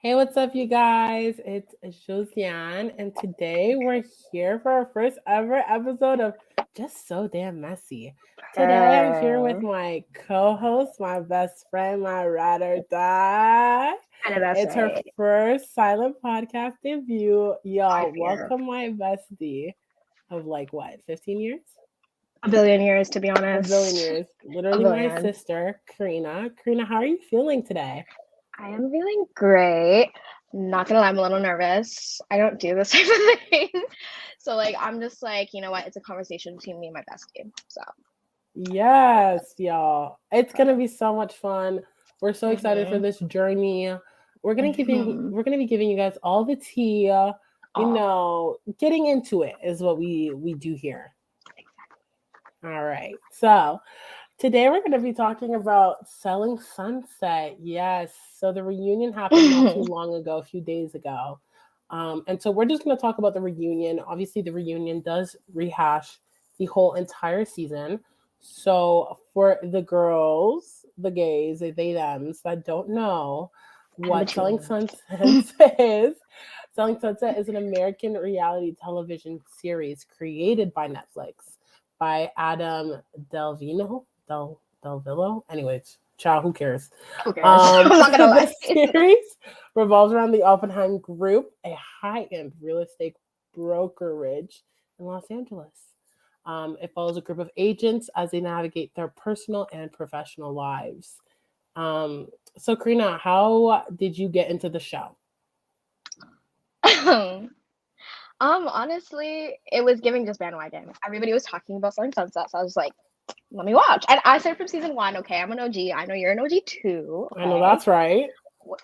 Hey, what's up, you guys? It's Josiane, and today we're here for our first ever episode of Just So Damn Messy. Today I'm here with my co host, my best friend, my ride or die. I know that's It's her right. first silent podcast debut. I Y'all, fear. welcome my bestie of like what, 15 years? A billion years, to be A billion honest. years. A Literally my billion. sister, Karina. Karina, how are you feeling today? I am feeling great. Not gonna lie, I'm a little nervous. I don't do this type of thing. So I'm just you know what? It's a conversation between me and my bestie. So Yes, y'all. It's gonna be so much fun. We're so excited for mhm. this journey. Mhm. We're gonna be giving you guys all the tea. Oh, Getting into it is what we do here. All right. So today we're gonna be talking about selling sunset. Yes. So the reunion happened not too long ago, a few days ago. And so we're just gonna talk about the reunion. Obviously, the reunion does rehash the whole entire season. So for the girls, the gays, they thems that don't know in what Selling between. Sunset is, Selling Sunset is an American reality television series created by Netflix by Adam Delvillo. Anyways, child, who cares? Who cares? I'm not gonna lie. This series revolves around the Oppenheim Group, a high-end real estate brokerage in Los Angeles. It follows a group of agents as they navigate their personal and professional lives. Um, so, Karina, how did you get into the show? Honestly, it was giving just bandwagon. Everybody was talking about Selling Sunset, so I was like, let me watch. And I started from season one. Okay, I'm an OG. I know you're an OG too. I know Okay. that's right.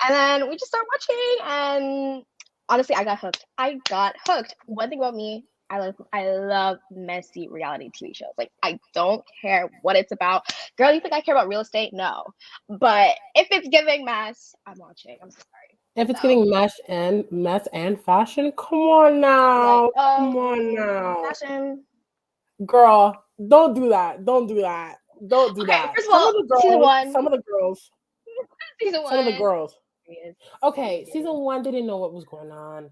And then we just started watching, and honestly, I got hooked. I got hooked. One thing about me, I love messy reality TV shows. Like I don't care what it's about. Girl, you think I care about real estate? No. But if it's giving mess, I'm watching. I'm sorry. If it's So getting mess and fashion, come on now, come on now, fashion. girl. Don't do that. Don't do that. Don't do Okay, that. first of all, season one. Season Some of the one. girls. Serious. Okay, Serious. season one didn't know what was going on.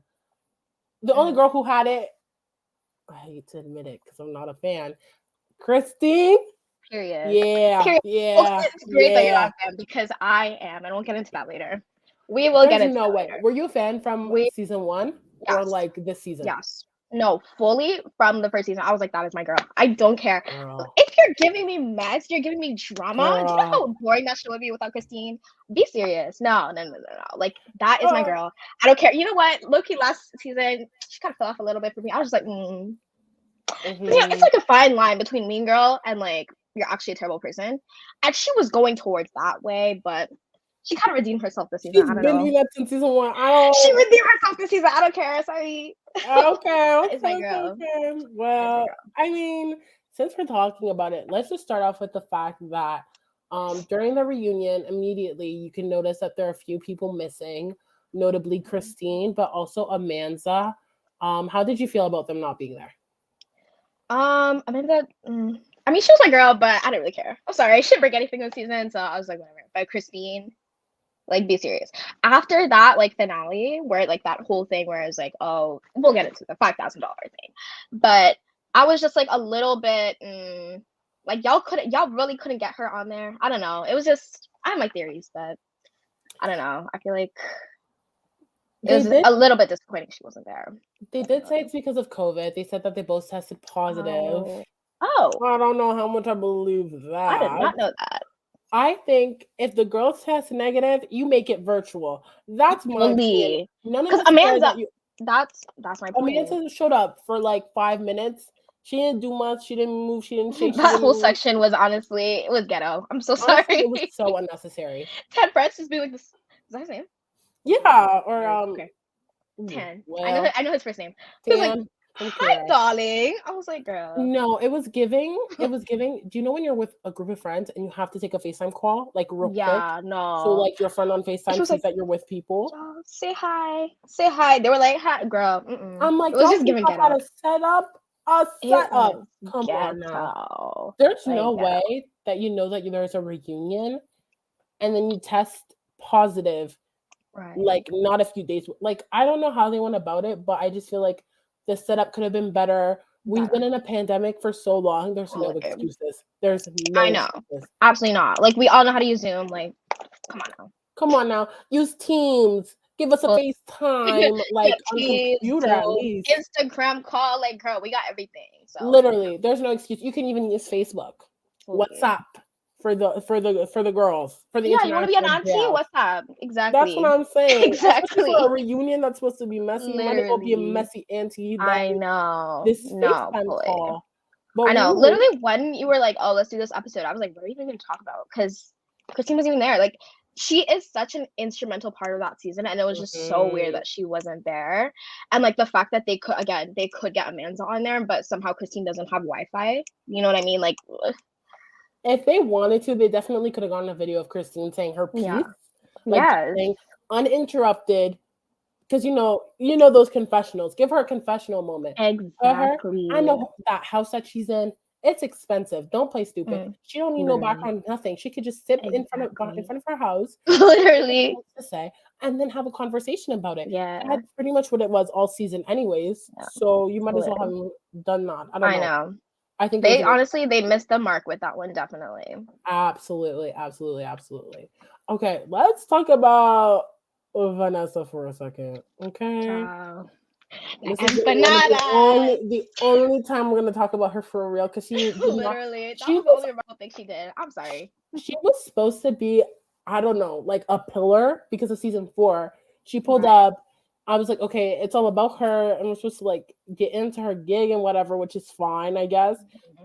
The only Mhm. girl who had it, I hate to admit it because I'm not a fan. Christine. Period. Yeah, Period. Well, yeah, it's great that you're yeah. not a fan because I am, and we'll get into that later. We will get There's into no that way. later. Were you a fan from We season one or Yes, like this season? yes. No, fully from the first season. I was like, that is my girl. I don't care. Girl, If you're giving me mess, you're giving me drama. Do you know girl. how boring that show would be without Christine? Be serious. No, no, no, no, no. Like that is my Oh, girl. I don't care. You know what? Loki last season, she kind of fell off a little bit for me. I was just like, yeah, it's mm-hmm. like a fine line between mean girl and you're actually a terrible person. And she was going towards that way, but she kind of redeemed herself this season. She's I don't been know. doing that since season one. I She don't. redeemed herself this season. I don't care. Sorry. Okay, That is my okay, okay, girl. okay. That is my Well, girl. I mean, since we're talking about it, let's just start off with the fact that during the reunion, immediately you can notice that there are a few people missing, notably Christine, but also Amanda. How did you feel about them not being there? I mean I mean, she was my girl, but I didn't really care. I'm sorry, I shouldn't break anything this season, so I was like, whatever. But Christine, be serious. After that, finale, where that whole thing where it's like, oh, we'll get into the $5,000 thing, but I was just like a little bit, y'all really couldn't get her on there. I don't know. It was just I have my theories, but I don't know. I feel like it They was did a little bit disappointing she wasn't there. they did say it's because of COVID. They said that they both tested positive. Oh, oh, I don't know how much I believe I did that. not know that. I think if the girls test negative, you make it virtual. That's my opinion. Fully, None of because us care Amanda, that you. that's my point. Amanda showed up for like 5 minutes. She didn't do much. She didn't move. She didn't shake. She That whole didn't. section was honestly, it was ghetto. I'm so Honestly, sorry. it was so unnecessary. Ted French just be like this. Is that his name? Okay, Yeah. Or okay. ooh, 10. well, I know his first name. He was like, 10 from "Hi, Kira. darling." I was like, "Girl." No, it was giving. It was giving. Do you know when you're with a group of friends and you have to take a FaceTime call, like real quick? Yeah, So no. like your friend on She FaceTime was sees like, that you're with people. "Oh, say hi, say hi." They were like, "Hi, girl." Mm-mm. I'm It like, was y'all just think giving I ghetto. gotta set up a It setup. was Come on now. ghetto, There's no ghetto. way that you know that there's a reunion and then you test positive Right. Like not a few days. Like I don't know how they went about it, but I just feel like the setup could have been better. We've been in a pandemic for so long. There's no excuses. There's no I know. excuses. Absolutely not. Like we all know how to use Zoom. Like, come on now. Come on now. Use Teams. Give us a FaceTime, like on Teams, computer at least. Instagram call. Like, girl, we got everything. So Literally, there's no excuse. You can even use Facebook, WhatsApp for the girls, for the you want to be an auntie? gal. WhatsApp. Exactly. That's what I'm saying. Exactly. Especially for a reunion that's supposed to be messy. You might as well be a messy auntie. I know. This FaceTime call. But I know. Literally, when you were like, "Oh, let's do this episode," I was like, "What are you even going to talk about?" Because Christine wasn't even there. Like, she is such an instrumental part of that season, and it was just so weird that she wasn't there. And like the fact that they could get Amanda on there, but somehow Christine doesn't have Wi-Fi. You know what I mean? Like, if they wanted to, they definitely could have gotten a video of Christine saying her piece. Yeah. Like, saying uninterrupted. Because you know those confessionals. Give her a confessional moment. Exactly. I know that house that she's in. It's expensive. Don't play stupid. She don't need no background, nothing. She could just sit in front of her house, literally, to say, and then have a conversation about it. Yeah, that's pretty much what it was all season, anyways. Yeah. So you might as well have done that. I know. I think they honestly missed the mark with that one. Definitely. Absolutely. Okay, let's talk about Vanessa for a second. Okay. This is the only time we're gonna talk about her for real, because she literally that was the only real thing she did. I'm sorry. She was supposed to be, I don't know, like a pillar because of season 4. She pulled up. I was like, okay, it's all about her, and we're supposed to like get into her gig and whatever, which is fine, I guess.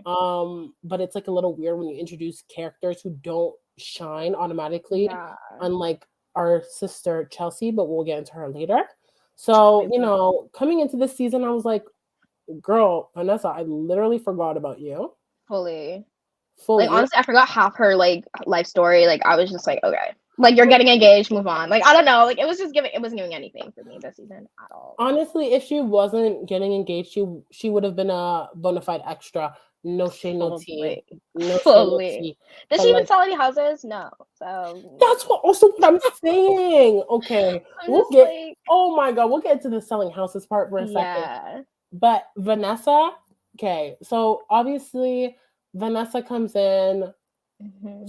But it's like a little weird when you introduce characters who don't shine automatically, unlike our sister Chelsea, but we'll get into her later. So, coming into this season, I was like, girl, Vanessa, I literally forgot about you. Fully. Like, honestly, I forgot half her, like, life story. Like, I was just like, okay. Like, you're getting engaged, move on. Like, I don't know. Like, it wasn't doing anything for me this season at all. Honestly, if she wasn't getting engaged, she would have been a bona fide extra. No shade, no tea. No fully. Shade, no tea. Did she even sell any houses? No. So that's what I'm saying. Okay. Oh my god, we'll get into the selling houses part for a second. Yeah. But Vanessa, okay, so obviously Vanessa comes in.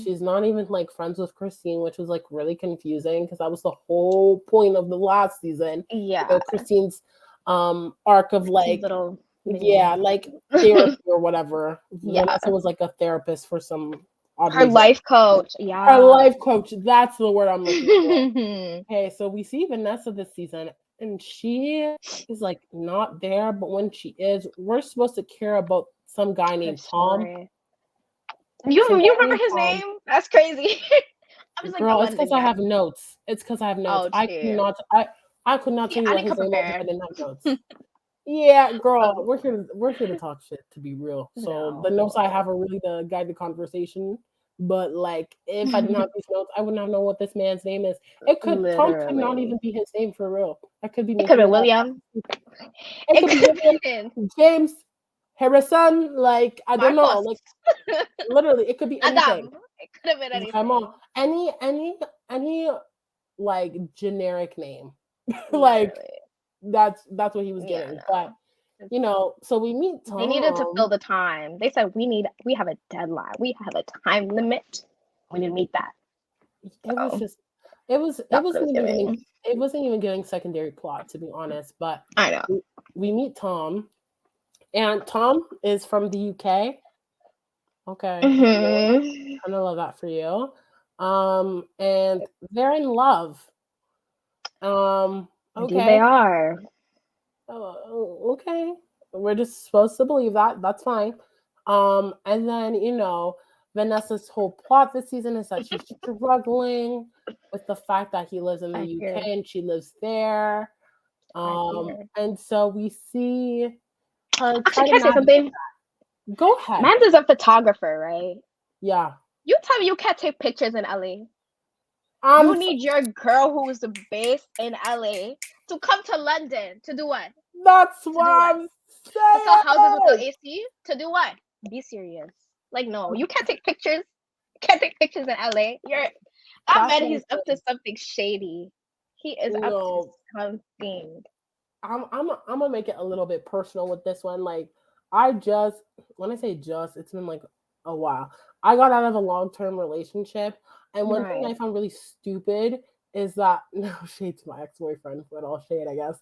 She's not even like friends with Christine, which was like really confusing because that was the whole point of the last season. Yeah. Christine's arc of like like therapy or whatever. Vanessa was like a therapist for some odd reason. Life coach. Yeah. Her life coach. That's the word I'm looking for. Okay, so we see Vanessa this season, and she is like not there, but when she is, we're supposed to care about some guy named Tom. You remember his name? That's crazy. I was like, girl, it's because I have notes. Oh, I could not tell you what his name was if I didn't have notes. Yeah, girl, we're here to talk shit, to be real. So the notes I have are really to guide the conversation. But like, if I didn't have these notes, I would not know what this man's name is. Tom could not even be his name for real. That could be. It could be William. It could be William. James. Harrison, like I don't know, like literally, it could be anything. It could have been anything. Come on, any like generic name, like that's what he was getting. But so we meet Tom. They needed to fill the time. They said we have a deadline. We have a time limit. We need to meet that. It wasn't even giving secondary plot, to be honest. But I know we meet Tom. And Tom is from the UK. Okay. I kind of love that for you. And they're in love. Okay. They are. Okay. We're just supposed to believe that. That's fine. And then, Vanessa's whole plot this season is that she's struggling with the fact that he lives in the UK and she lives there. And so we see her. Actually, can I say something? Go ahead. Amanda's a photographer, right? Yeah. You tell me you can't take pictures in LA. You need your girl who is based in LA to come to London to do what? That's what I'm saying. To sell houses with the AC? To do what? Be serious. Like, no, you can't take pictures. You can't take pictures in LA. That man, he's up to something shady. He is up to No, something. I'm gonna make it a little bit personal with this one. Like, when I say just, it's been like a while. I got out of a long-term relationship, and one thing I Right. found really stupid is that no shade to my ex-boyfriend, but all shade, I guess.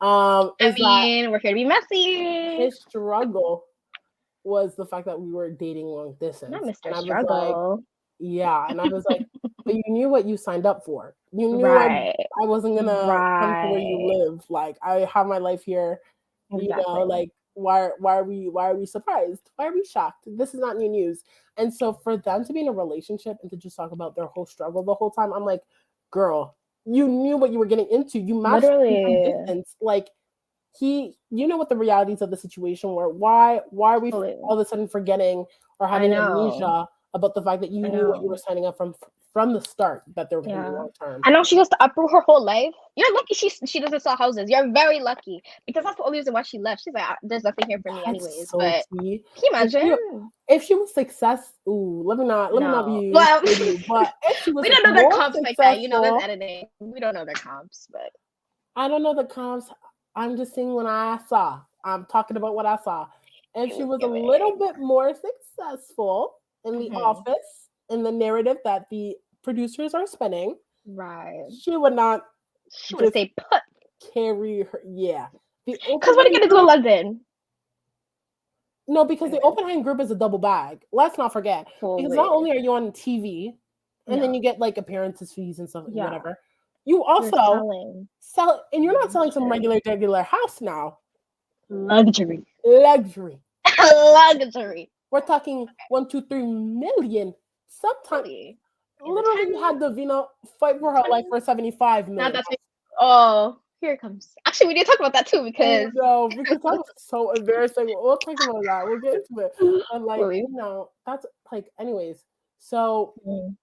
I Is that mean, we're here to be messy. his struggle was the fact that we were dating long Not distance, and Mr. I was like, Struggle. yeah, and I was like, but you knew what you signed up for. You knew Right. I wasn't gonna come to where you Right. live. Like, I have my life here. Exactly. Like, why are we surprised? Why are we shocked? This is not new news. And so for them to be in a relationship and to just talk about their whole struggle the whole time, I'm like, girl, you knew what you were getting into. You matched him from Literally. distance. Like, you know what the realities of the situation were. Why are we Absolutely. all of a sudden forgetting or I having know. amnesia about the fact that you I knew what you were know. signing up from the start, that they were going to be Yeah. long term? And now she has to uproot her whole life. You're lucky she doesn't sell houses. You're very lucky because that's the only reason why she left. She's like, "There's nothing here for me, That's anyways." so But tea. can you If she imagine? if she was ooh, let me not No. be Well, shady, but if she was we don't know their more comps like that. You know, there's successful, editing. We don't know their comps, but I don't know the comps. I'm just seeing what I saw. I'm talking about what I saw. If it she was was a little giving. bit more successful in the Hmm. office, in the narrative that the producers are spinning, Right. she would not She would have just stayed put. carry her. Yeah. The Cause what are you Oppenheim gonna do in group, London? no, because the Anyways, Oppenheim group is a double bag. Let's not forget. Because not fully. only are you on TV and then No. you get like appearances fees and stuff, Yeah. whatever, you You're also selling and you're not selling some luxury. regular house now. Luxury. Luxury. Luxury. We're talking 1, 2, 3 million. Sometimes, Fully. In the literally, you 10, had Davina fight for her 20. life for 75 Now million. that's me. Oh, here it comes. Actually, we need to talk about that too I because know, because that was so embarrassing. We'll talk about that. We'll get into it. But like, fully. that's like, anyways. So Mm.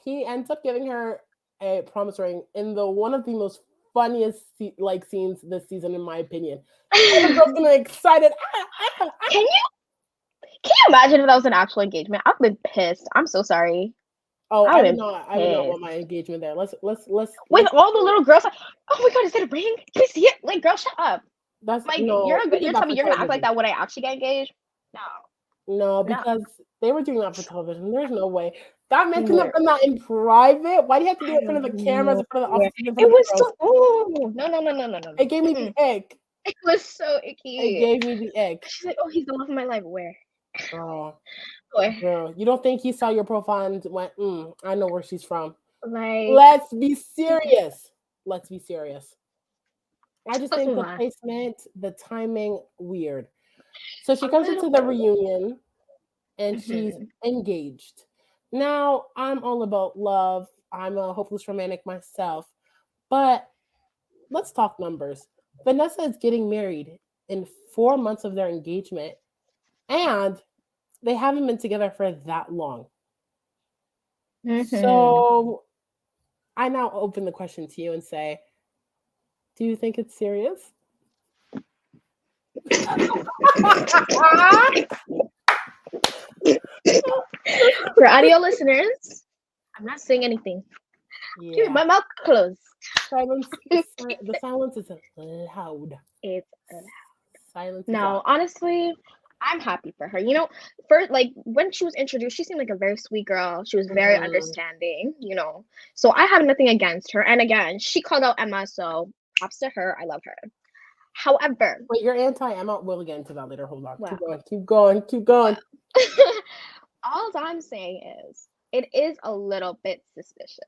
he ends up giving her a promise ring in the one of the most funniest scenes this season, in my opinion. And the girl's Can gonna be excited. you can you imagine if that was an actual engagement? I've been pissed. I'm so sorry. Oh, I've been I would not pissed. want my engagement there. With Let's. all the little girls like, oh my god, is that a ring? Can we see it? Like, girl, shut up. That's Like, no. They did you're that telling me for you're gonna act like television. that when I actually get engaged? No, No, no. because they were doing that for television. There's no way that man couldn't have done Literally. that in private. Why do you have to do I it in front don't of the cameras, know in front of the where. officers, in It front of the was girls? so. Oh no no no no no no It no. gave me the Mm-mm. ick. It was so It icky. gave me the ick. She's like, oh, he's the love of my life. Where? Girl, Where? girl, you don't think he saw your profile and went, I know where she's from. Like, Let's be serious. Let's be serious. I just let's think move the on. placement, the timing, weird. So she A comes little into the bit. reunion and she's Mm-hmm. engaged. Now, I'm all about love. I'm a hopeless romantic myself. But let's talk numbers. Vanessa is getting married in 4 months of their engagement, and they haven't been together for that long. Mm-hmm. So I now open the question to you and say, do you think it's serious? For audio listeners, I'm not saying anything. Keep Yeah. my mouth closed. The silence is loud. It's Silence is loud. no, honestly, I'm happy for her. You know, first, like when she was introduced, she seemed like a very sweet girl. She was very Mhm. understanding, you know. So I have nothing against her. And again, she called out Emma, so props to her. I love her. However, Wait, you're anti Emma? We'll get into that later. Hold on. well, Keep going. Keep going. Keep going. all I'm saying is it is a little bit suspicious,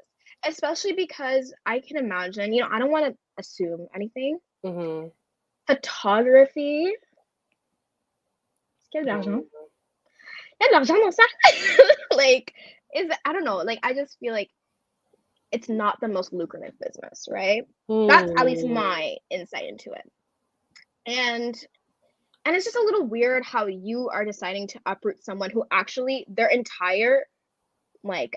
especially because I can imagine, you know, I don't want to assume anything. Mm-hmm. Photography, quel Mm-hmm. argent? Il y a de l'argent dans ça. Like, is I don't know. Like, I just feel like it's not the most lucrative business, right? That's at least my insight into it. And it's just a little weird how you are deciding to uproot someone who actually their entire like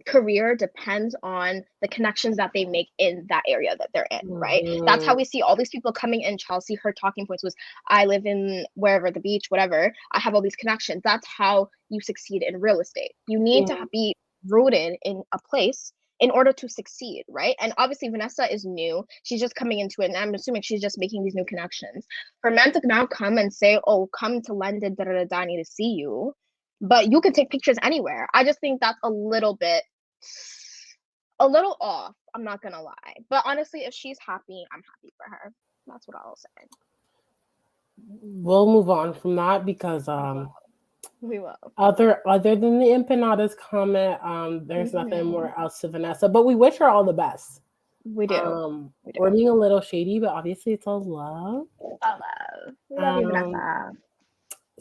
career depends on the connections that they make in that area that they're in, right? That's how Mm-hmm. we see all these people coming in. Chelsea, her talking points was, I live in wherever, the beach, whatever, I have all these connections. That's how you succeed in real estate. You need to Mm-hmm. be rooted in a place in order to succeed, right? And obviously Vanessa is new. She's just coming into it, and I'm assuming she's just making these new connections. For men to now come and say, "Oh, come to London, da da da, I need to see you," but you can take pictures anywhere. I just think that's a little off. I'm not gonna lie. But honestly, if she's happy, I'm happy for her. That's what I'll say. We'll move on from that because We will. other than the empanadas comment, there's nothing more else to Vanessa. But we wish her all the best. We do. We're being a little shady, but obviously it's all love. All love. We love you, Vanessa.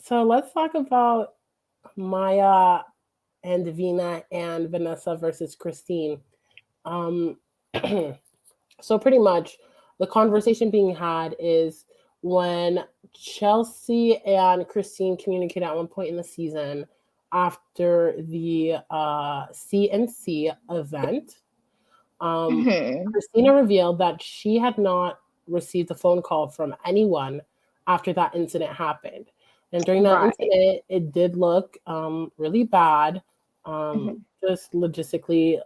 So let's talk about Maya and Davina and Vanessa versus Christine. So pretty much the conversation being had is when Chelsea and Christine communicated at one point in the season after the CNC event. Christina revealed that she had not received a phone call from anyone after that incident happened. And during that incident, it did look really bad. Just logistically,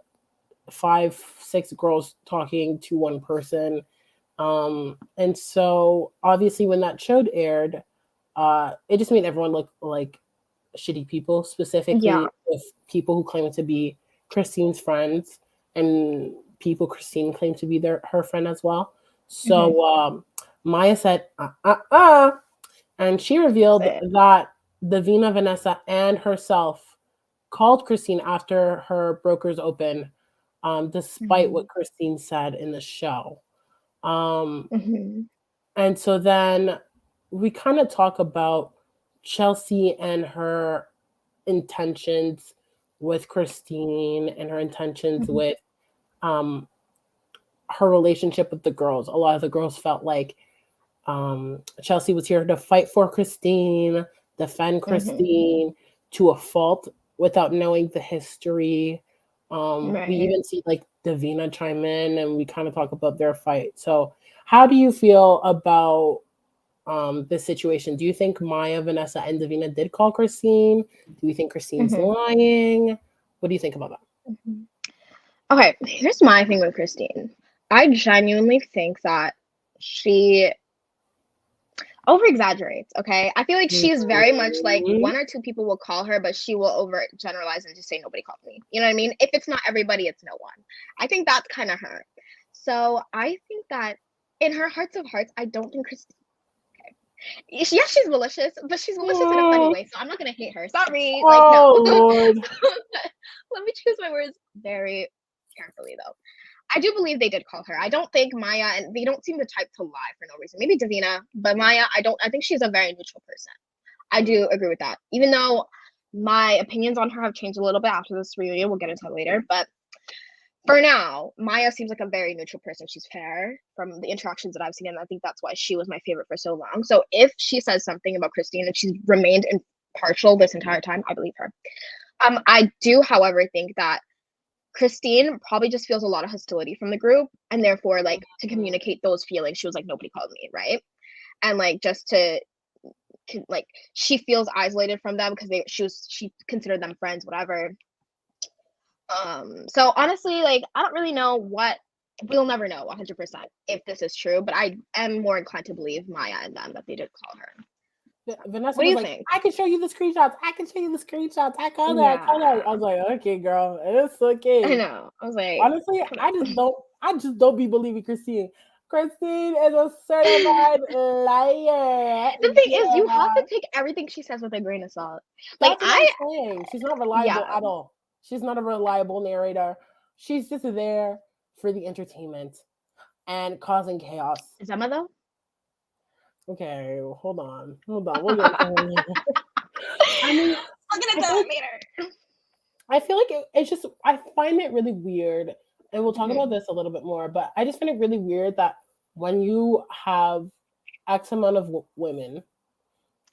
5-6 girls talking to one person. And so obviously when that show aired, it just made everyone look like shitty people, specifically with people who claim to be Christine's friends and people Christine claimed to be her friend as well. So Maya said, and she revealed that Davina, Vanessa, and herself called Christine after her brokers opened, despite what Christine said in the show. And so then we kind of talk about Chelsea and her intentions with Christine and her intentions with her relationship with the girls. A lot of the girls felt like Chelsea was here to fight for Christine, defend Christine to a fault without knowing the history. We even see like Davina chime in and we kind of talk about their fight. So how do you feel about this situation? Do you think Maya, Vanessa, and Davina did call Christine? Do you think Christine's lying? What do you think about that? Okay, here's my thing with Christine. I genuinely think that she over-exaggerates, okay? I feel like she's very much like one or two people will call her, but she will over-generalize and just say nobody called me. You know what I mean? If it's not everybody, it's no one. I think that's kind of her. So I think that in her hearts of hearts, I don't think Christine... Okay. Yeah, she's malicious, but she's malicious in a funny way, so I'm not going to hate her. Sorry. Like, no. Lord. Let me choose my words very carefully, though. I do believe they did call her. I don't think Maya, and they don't seem the type to lie for no reason. Maybe Davina, but Maya, I think she's a very neutral person. I do agree with that. Even though my opinions on her have changed a little bit after this reunion, we'll get into that later. But for now, Maya seems like a very neutral person. She's fair from the interactions that I've seen, and I think that's why she was my favorite for so long. So if she says something about Christine and she's remained impartial this entire time, I believe her. I do, however, think that Christine probably just feels a lot of hostility from the group, and therefore, like, to communicate those feelings, she was like, nobody called me, right? And like, just to like, she feels isolated from them because she considered them friends, whatever. So honestly, like, I don't really know we'll never know 100% if this is true, but I am more inclined to believe Maya and them that they did call her. Vanessa what do you was like, think? I can show you the screenshots. I call her. I was like, okay, girl, it's okay. I know. I was like, honestly, I just don't be believing Christine. Christine is a certified liar. The thing is, you have to take everything she says with a grain of salt. Like, That's what I'm saying. She's not reliable at all. She's not a reliable narrator. She's just there for the entertainment and causing chaos. Is Emma though? Okay, hold on. We'll get to I mean, I'm gonna tell later. I feel like it's just, I find it really weird, and we'll talk about this a little bit more, but I just find it really weird that when you have X amount of women,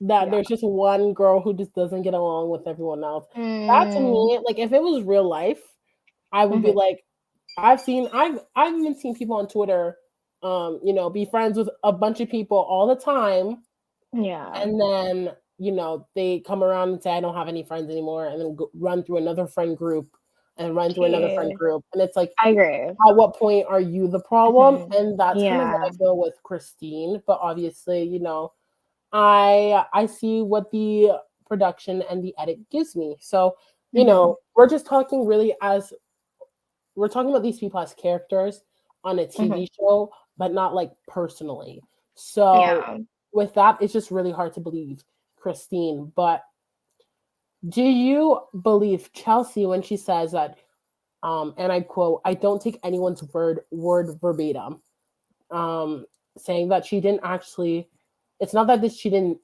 that there's just one girl who just doesn't get along with everyone else. That to me, like, if it was real life, I would be like, I've even seen people on Twitter, be friends with a bunch of people all the time. Yeah. And then, they come around and say, I don't have any friends anymore, and then run through another friend group and run through another friend group. And it's like, I agree. at what point are you the problem? And that's kind of what Yeah. I feel with Christine. But obviously, you know, I see what the production and the edit gives me. So, you know, we're just talking really as we're talking about these people as characters on a TV show, but not like personally. So Yeah. with that, it's just really hard to believe Christine. But do you believe Chelsea when she says that, and I quote, I don't take anyone's word verbatim, saying that she didn't actually, it's not that she didn't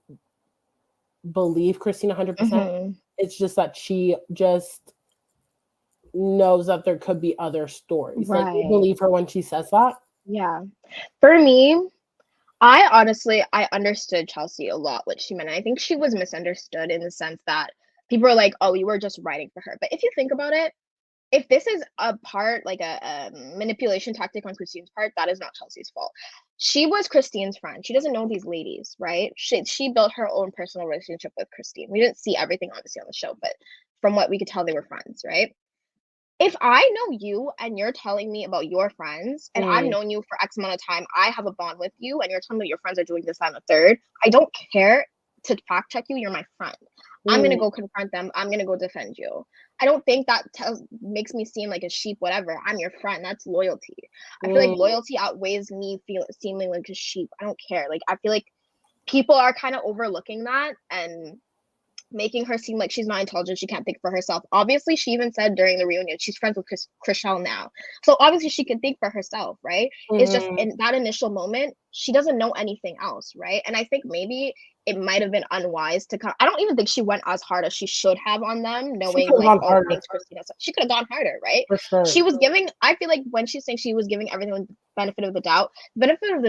believe Christine 100%. It's just that she just knows that there could be other stories. Like, you Right. believe her when she says that? Yeah. For me, I understood Chelsea a lot, what she meant. I think she was misunderstood in the sense that people were like, oh, you were just writing for her. But if you think about it, if this is a part, like a manipulation tactic on Christine's part, that is not Chelsea's fault. She was Christine's friend. She doesn't know these ladies, right? She built her own personal relationship with Christine. We didn't see everything, obviously, on the show, but from what we could tell, they were friends, right? If I know you and you're telling me about your friends and I've known you for X amount of time, I have a bond with you and you're telling me your friends are doing this, that, and the third, I don't care to fact check you. You're my friend. I'm going to go confront them. I'm going to go defend you. I don't think that makes me seem like a sheep, whatever. I'm your friend. That's loyalty. I feel like loyalty outweighs me seeming like a sheep. I don't care. Like, I feel like people are kind of overlooking that and making her seem like she's not intelligent, she can't think for herself. Obviously, she even said during the reunion she's friends with Chriselle now. So obviously she can think for herself, right? It's just in that initial moment, she doesn't know anything else, right? And I think maybe it might have been unwise to come. I don't even think she went as hard as she should have on them, knowing like all the things Christina said. She could have gone harder, right? For sure. She was giving, I feel like when she's saying she was giving everyone the benefit of the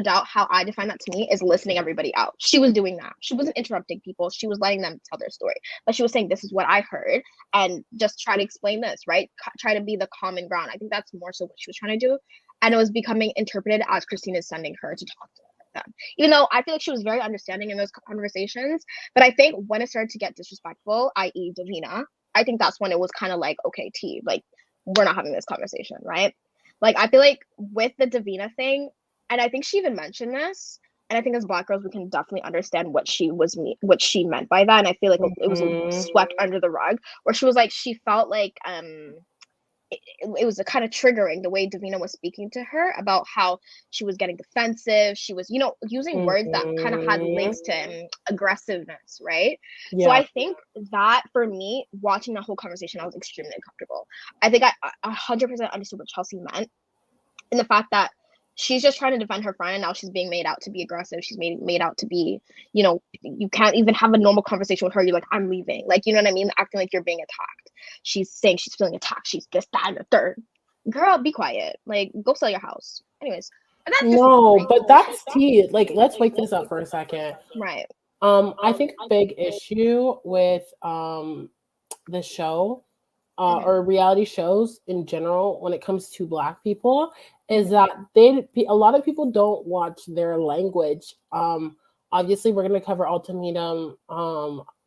doubt, how I define that to me is listening everybody out. She was doing that. She wasn't interrupting people. She was letting them tell their story. But she was saying, this is what I heard, and just try to explain this, right? Try to be the common ground. I think that's more so what she was trying to do. And it was becoming interpreted as Christine is sending her to talk to them. Even though I feel like she was very understanding in those conversations. But I think when it started to get disrespectful, i.e. Davina, I think that's when it was kind of like, okay, T, like, we're not having this conversation, right? Like, I feel like with the Davina thing, and I think she even mentioned this, and I think as Black girls, we can definitely understand what she meant by that. And I feel like it was swept under the rug, where she was like, she felt like it was a kind of triggering the way Davina was speaking to her about how she was getting defensive. She was, using words that kind of had links to aggressiveness, right? Yeah. So I think that for me, watching that whole conversation, I was extremely uncomfortable. I think I 100% understood what Chelsea meant, and the fact that she's just trying to defend her friend, and now she's being made out to be aggressive. She's made out to be, you can't even have a normal conversation with her. You're like, I'm leaving. Like, you know what I mean? Acting like you're being attacked. She's saying she's feeling attacked. She's this, that, and the third. Girl, be quiet. Like, go sell your house. Anyways. But that's tea. Like, let's wake this up for a second. Right. I think a big issue with the show or reality shows in general when it comes to Black people is that a lot of people don't watch their language. Obviously, we're going to cover Ultimatum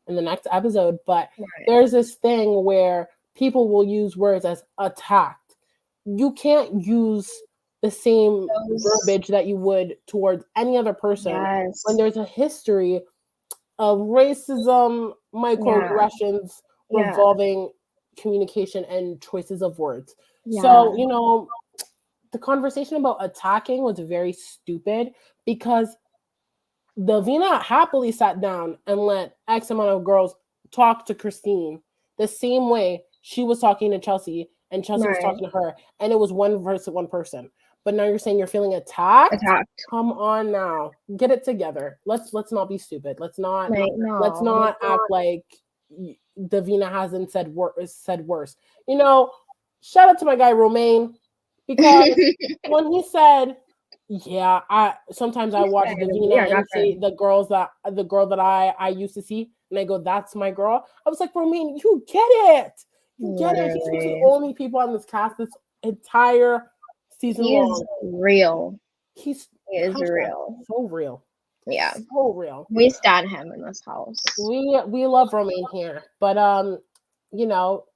in the next episode, but there's this thing where people will use words as attacked. You can't use the same verbiage that you would towards any other person when there's a history of racism, microaggressions revolving communication and choices of words. So, the conversation about attacking was very stupid because Davina happily sat down and let X amount of girls talk to Christine the same way she was talking to Chelsea and Chelsea was talking to her, and it was one versus one person. But now you're saying you're feeling attacked? Come on now. Get it together. Let's not be stupid. Let's not act like Davina hasn't said worse. Shout out to my guy Romain, because when he said, yeah, I sometimes I watch Davina and say the girl that I used to see, and I go, that's my girl. I was like, Romain, you get it. You get it. He's the only people on this cast this entire season long. Real. He is real. So real. Yeah. So real. We stand him in this house. We love Romain here. But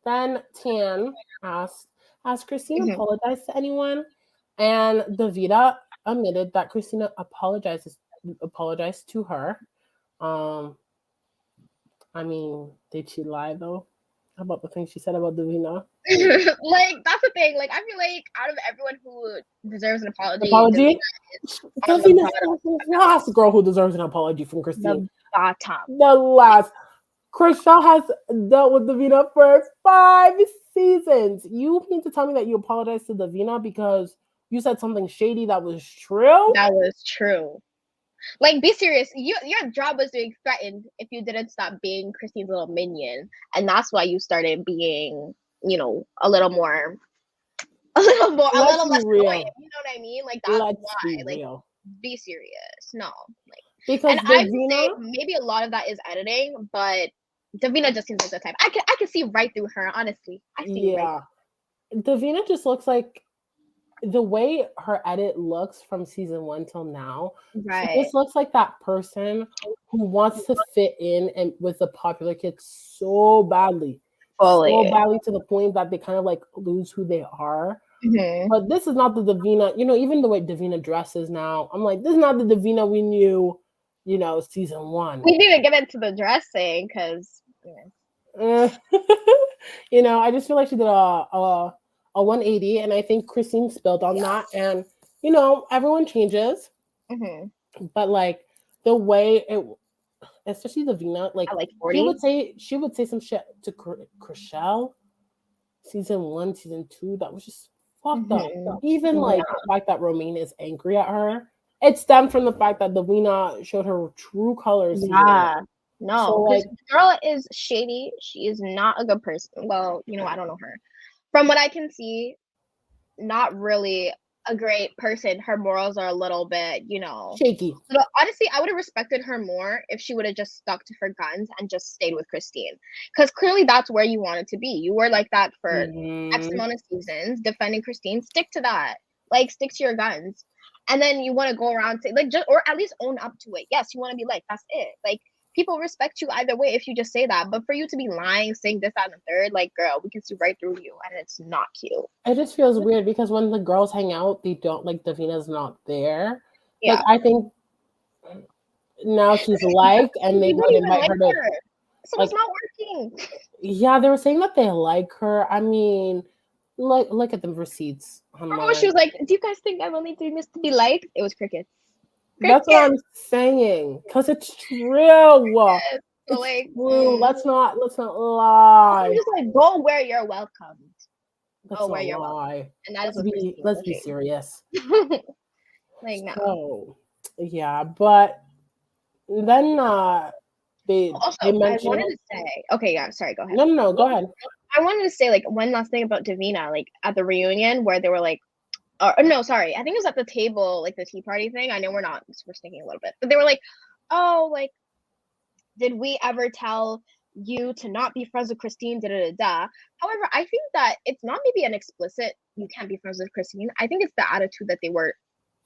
then Tan asked, has Christina Mhm. apologized to anyone? And Davida admitted that Christina apologized to her. Um, I mean, did she lie though? How about the things she said about Davina? Like that's the thing. Like I feel like out of everyone who deserves an apology, Davina Apology? is on the Davina's bottom. the last girl who deserves an apology from Christine. The bottom. The last. Christia has dealt with Davina for 5 seasons. You mean to tell me that you apologized to Davina because you said something shady that was true? That was true. Like, be serious. Your job was being threatened if you didn't stop being Christine's little minion, and that's why you started being, a little more, a Let's little be less annoying. real. You know what I mean? Like that's Let's why. be Like, real. be serious. No, like, Because and I would say Davina, maybe a lot of that is editing, but Davina just seems like the type. I can see right through her. Honestly, I see right. yeah. Davina just looks like the way her edit looks from season 1 till now, she Right. just looks like that person who wants to fit in and with the popular kids so badly. So badly to the point that they kind of like lose who they are. Mm-hmm. But this is not the Davina, even the way Davina dresses now. I'm like, this is not the Davina we knew, season 1. We need to get into the dressing because. I just feel like she did a 180, and I think Christine spilled on that. And everyone changes, but like the way it, especially Davina, like, like she would say some shit to Chriselle, season 1, season 2, that was just fucked up. Even like the fact that Romaine is angry at her, it stemmed from the fact that Davina showed her true colors. Yeah. No, So, because like, girl is shady. She is not a good person. Well, I don't know her. From what I can see, not really a great person. Her morals are a little bit, shaky. But honestly, I would have respected her more if she would have just stuck to her guns and just stayed with Christine. Because clearly that's where you wanted to be. You were like that for X amount of seasons, defending Christine. Stick to that. Like, stick to your guns. And then you want to go around say, like, just, or at least own up to it. Yes, you want to be like, that's it. Like, people respect you either way if you just say that. But for you to be lying, saying this, that, and the third, like, girl, we can see right through you, and it's not cute. It just feels weird because when the girls hang out, they don't, like, Davina's not there. Yeah. Like, I think now she's liked, and they would invite her to. So it's not working. Yeah, they were saying that they like her. I mean, look at the receipts. Oh, she was like, "Do you guys think I'm only doing this to be liked?" It was crickets. That's what I'm saying, because it's true. Yes. So, like, true. Let's not lie. I'm just like, go where you're welcomed. Go where you're welcome. And let's be serious. Like, no. So, yeah, but then they mentioned. I wanted to say, okay, yeah, sorry, go ahead. No, go ahead. I wanted to say, like, one last thing about Davina, like, at the reunion where they were like, no, sorry, I think it was at the table, like the tea party thing. I know we're sticking a little bit, but they were like, oh, like, did we ever tell you to not be friends with Christine? Da da da. However, I think that it's not maybe an explicit you can't be friends with Christine. I think it's the attitude that they were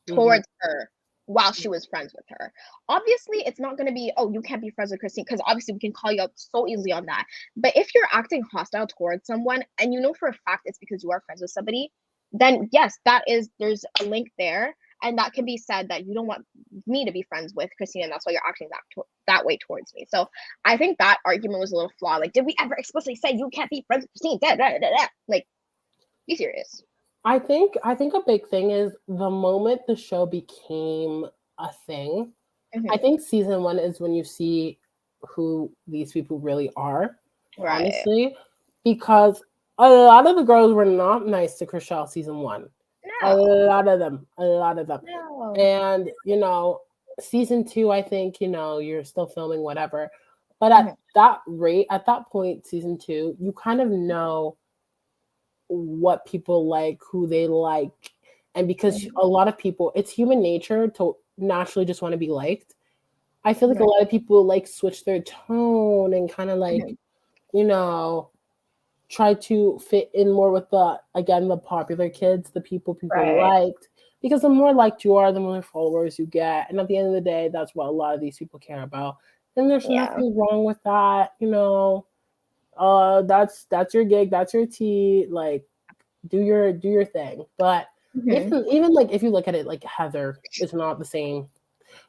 towards her while she was friends with her. Obviously, it's not going to be, oh, you can't be friends with Christine, because obviously we can call you out so easily on that. But if you're acting hostile towards someone and you know for a fact it's because you are friends with somebody, then yes, there's a link there, and that can be said that you don't want me to be friends with Christine, and that's why you're acting that way towards me. So I think that argument was a little flawed. Like, did we ever explicitly say you can't be friends with Christine? Da, da, da, da. Like, be serious. I think a big thing is the moment the show became a thing. I think season 1 is when you see who these people really are, honestly, because a lot of the girls were not nice to Chriselle season 1. No. A lot of them. No. And season 2, I think you're still filming whatever, but at that point, season 2, you kind of know what people like, who they like, and because a lot of people, it's human nature to naturally just want to be liked. I feel like a lot of people like switch their tone and kind of like try to fit in more with the popular kids, the people liked, because the more liked you are, the more followers you get, and at the end of the day, that's what a lot of these people care about. And there's nothing wrong with that. That's your gig, that's your tea. Like, do your thing. But Mhm. even like if you look at it, like Heather is not the same.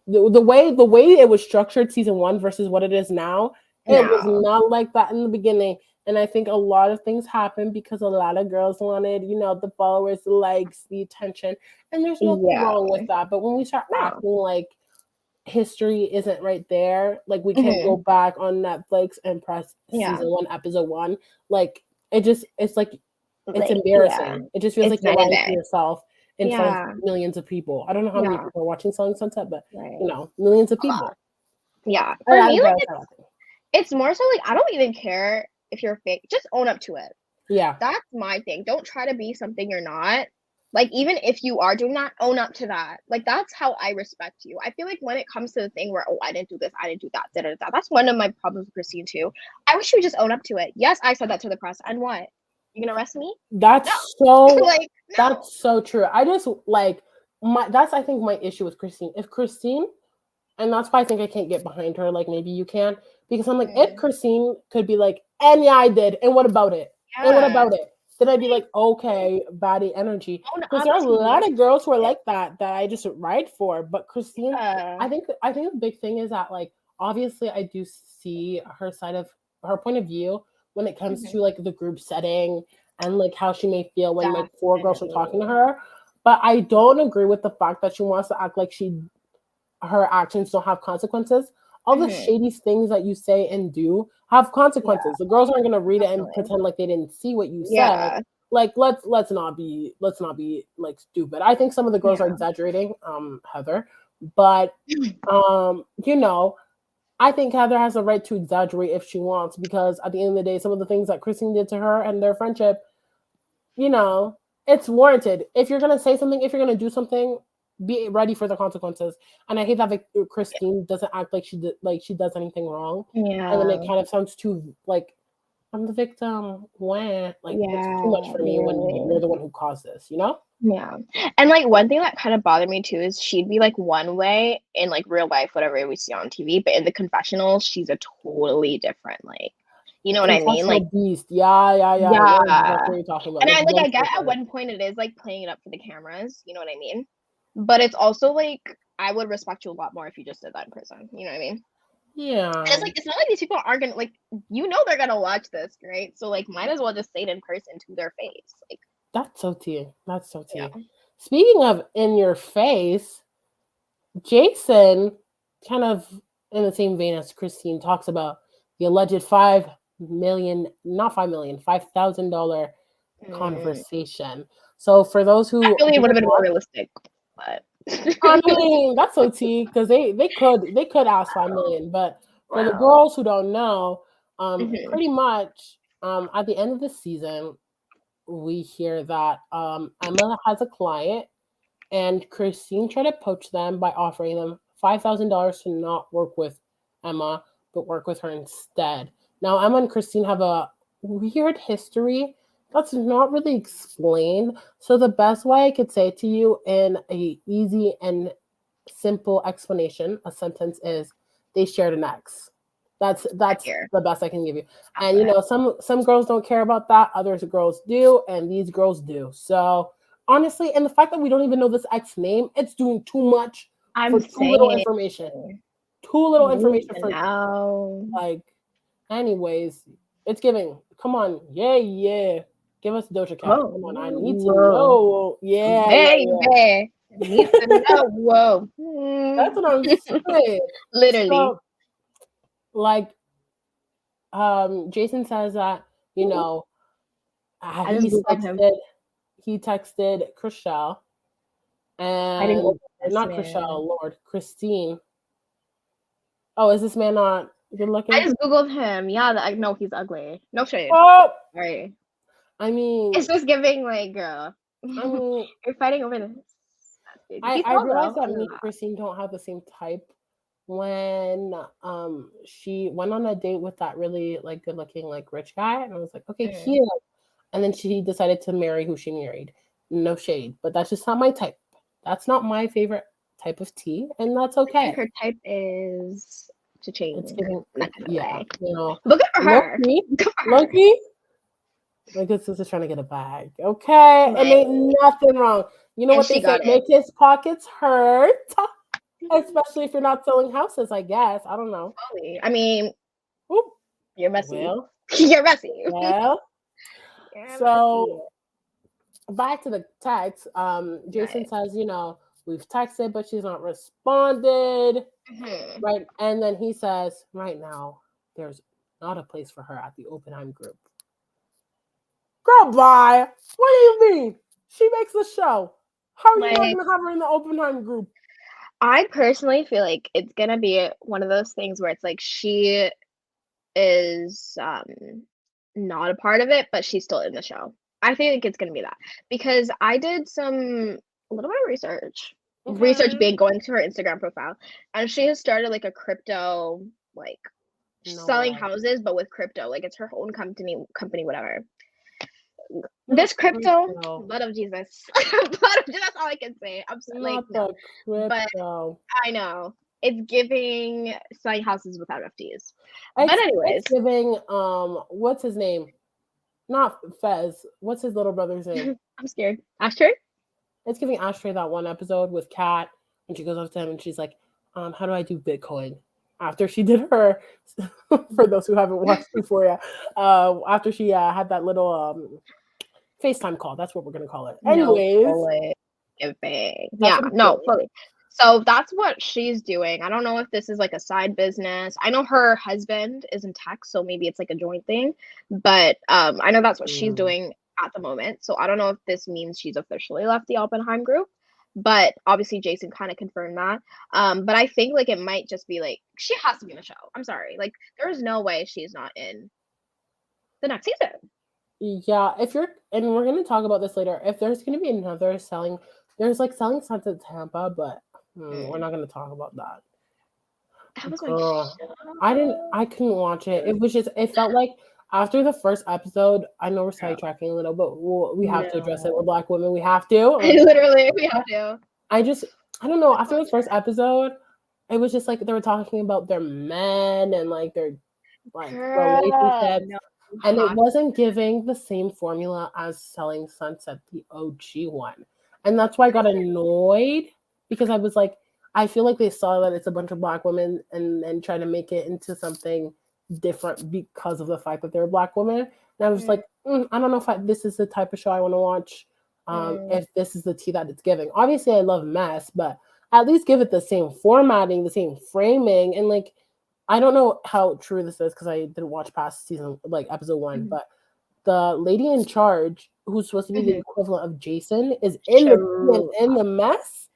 The way it was structured season one versus what it is now, it was No. not like that in the beginning. And I think a lot of things happened because a lot of girls wanted, the followers, the likes, the attention. And there's nothing Yeah. wrong with that. But when we start No. acting like history isn't right there, like we can't Mhm. go back on Netflix and press Yeah. season one, episode one, like it's like it's Like, yeah. embarrassing. It just feels It's like you're night and lying to day. yourself in front of Yeah. millions of people. I don't know how many Yeah. people are watching Selling Sunset, but Right. millions of A lot. people. Yeah. I For gotta me, go like outside, I think. it's more so like I don't even care if you're fake. Just own up to it. Yeah, That's my thing. Don't try to be something you're not. Like, even if you are doing that, own up to that. Like, that's how I respect you. I feel like when it comes to the thing where, oh, I didn't do this, I didn't do that, da da da, that's one of my problems with Christine too. I wish you would just own up to it. Yes, I said that to the press. And what? You gonna arrest me? that's No. so Like, no. that's so true. I just like that's I think my issue with Christine. If Christine, and that's why I think I can't get behind her. Like maybe you can, because I'm like, if Mm. Christine could be like, and yeah, I did, and what about it? And what Yeah. about it? Then I'd be like, okay, baddie energy. Own Because up there are a to lot of girls who are it. like that I just ride for. But Christine, Yeah. I think the big thing is that like obviously I do see her side of her point of view when it comes Mhm. to like the group setting and like how she may feel when like four girls are talking to Definitely. her. But I don't agree with the fact that she wants to act like her actions don't have consequences. All the Mhm. shady things that you say and do have Yeah, consequences. The girls aren't gonna read it and definitely. pretend like they didn't see what you said. Yeah. Like let's not be like stupid. I think some of the girls are Yeah. exaggerating, Heather, but I think Heather has the right to exaggerate if she wants because at the end of the day, some of the things that Christine did to her and their friendship, you know, it's warranted. If you're gonna say something, if you're gonna do something, be ready for the consequences. And I hate that Christine doesn't act like she does anything wrong, and then it Yeah. kind of sounds too like I'm the victim. When like it's too much Yeah, for me when you're literally. the one who caused this, you know? Yeah. And, like, one thing that kind of bothered me too is she'd be, like, one way in, like, real life, whatever we see on TV, but in the confessionals, she's a totally different, like, you know what I mean? Confessional Like, beast. Yeah. I know exactly yeah. what you're talking about. And Like I one get at percent. one point it is, like, playing it up for the cameras, you know what I mean? But it's also, like, I would respect you a lot more if you just did that in person, you know what I mean? And Yeah. it's, like, it's not like these people aren't gonna, like, you know they're gonna watch this, right? So, like, might as well just say it in person to their face, like, That's so tea. That's so yeah. tea. Speaking of in your face, Jason, kind of in the same vein as Christine, talks about the alleged 5 million, not 5 million, $5,000 Mm. conversation. So for those I who feel like it would have didn't been more watch, realistic, but I mean that's OT because they could ask 5 million, but for the wow. girls who don't know, Mhm. pretty much at the end of the season we hear that Emma has a client and Christine tried to poach them by offering them $5,000 to not work with Emma, but work with her instead. Now, Emma and Christine have a weird history that's not really explained. So the best way I could say it to you in a easy and simple explanation, a sentence is they shared an ex. That's Here, the best I can give you. And chocolate. some girls don't care about that, others girls do, and these girls do. So honestly, and the fact that we don't even know this ex name, it's doing too much I'm for too little saying, information. you Too little need information to for know. like. Anyways, it's giving. Come on, yeah. Give us Doja Cat. Oh, Come on, I need to whoa, know. Yeah. baby, need to know. Whoa, That's what I'm saying. literally. So, like, Jason says that you know I just he's googled him. he texted Chriselle I didn't and Google or this not Chriselle, man. Lord, Christine. Oh, is this man not good I looking? just googled him. Yeah, I know he's ugly. No shade. Oh, Sorry. I mean, It's just giving like, girl, I mean, you're fighting over this. Baby. I He's I tall realized though. that I me know and that. Christine don't have the same type when she went on a date with that really like good looking like rich guy and I was like, okay, Mm. cute. And then she decided to marry who she married. No shade, but that's just not my type. That's not my favorite type of tea, and that's I think okay. her type is to change. It's giving, That kind of yeah, way. you know, But good for her. Loki, Good for her. Loki, like this is just trying to get a bag, okay? Right. It ain't nothing wrong. You know And what she they say? got it. Make his pockets hurt, especially if you're not selling houses. I guess I don't know. Totally. I mean, Oop. you're messy. Well, You're messy. well. You're So back to the text. Jason Right. says, you know, we've texted, but she's not responded. messy. Right, and then he says, right now, there's not a place for her at the Oppenheim group. Girl, bye. What do you mean? She makes the show. How are you not Like, going to have her in the Oppenheim group? I personally feel like it's gonna be one of those things where it's like she is not a part of it, but she's still in the show. I think it's gonna be that because I did a little bit of research. Research Okay. being going to her Instagram profile, and she has started like a crypto, like No selling way. houses, but with crypto. Like it's her own company, whatever. Not This crypto, crypto. blood of Jesus, blood of Jesus. That's all I can say. I'm like, Not no, the but crypto. I know it's giving selling houses with NFTs. But It's anyways, giving, what's his name? Not Fez. What's his little brother's name? I'm scared. Ashtray? It's giving Ashtray that one episode with Kat, and she goes up to him and she's like, how do I do Bitcoin? After she did her, for those who haven't watched Euphoria, after she had that little FaceTime call. That's what we're going to call it. No, Anyways. fully giving. That's Yeah, what I'm no, doing. fully. So that's what she's doing. I don't know if this is like a side business. I know her husband is in tech, so maybe it's like a joint thing. But I know that's what she's doing at the moment. So I don't know if this means she's officially left the Oppenheim group. But obviously Jason kind of confirmed that. But I think like it might just be like she has to be in the show. I'm sorry. Like there's no way she's not in the next season. Yeah, and we're going to talk about this later. If there's going to be another there's like selling Sons of Tampa, but we're not going to talk about that. That was Girl, I couldn't watch it. It felt like after the first episode, I know we're sidetracking a little, but we have to address it. We're Black women. We have to. Literally, we have to. I don't know. After the first episode, it was just like they were talking about their men and like their relationships. No. And it wasn't giving the same formula as Selling Sunset, the OG one. And that's why I got annoyed because I was like, I feel like they saw that it's a bunch of Black women and then try to make it into something different because of the fact that they're Black women. And I was like, I don't know if this is the type of show I want to watch. If this is the tea that it's giving. Obviously, I love mess, but at least give it the same formatting, the same framing, and like, I don't know how true this is because I didn't watch past season, like episode 1, but the lady in charge, who's supposed to be the equivalent of Jason, is in the mess.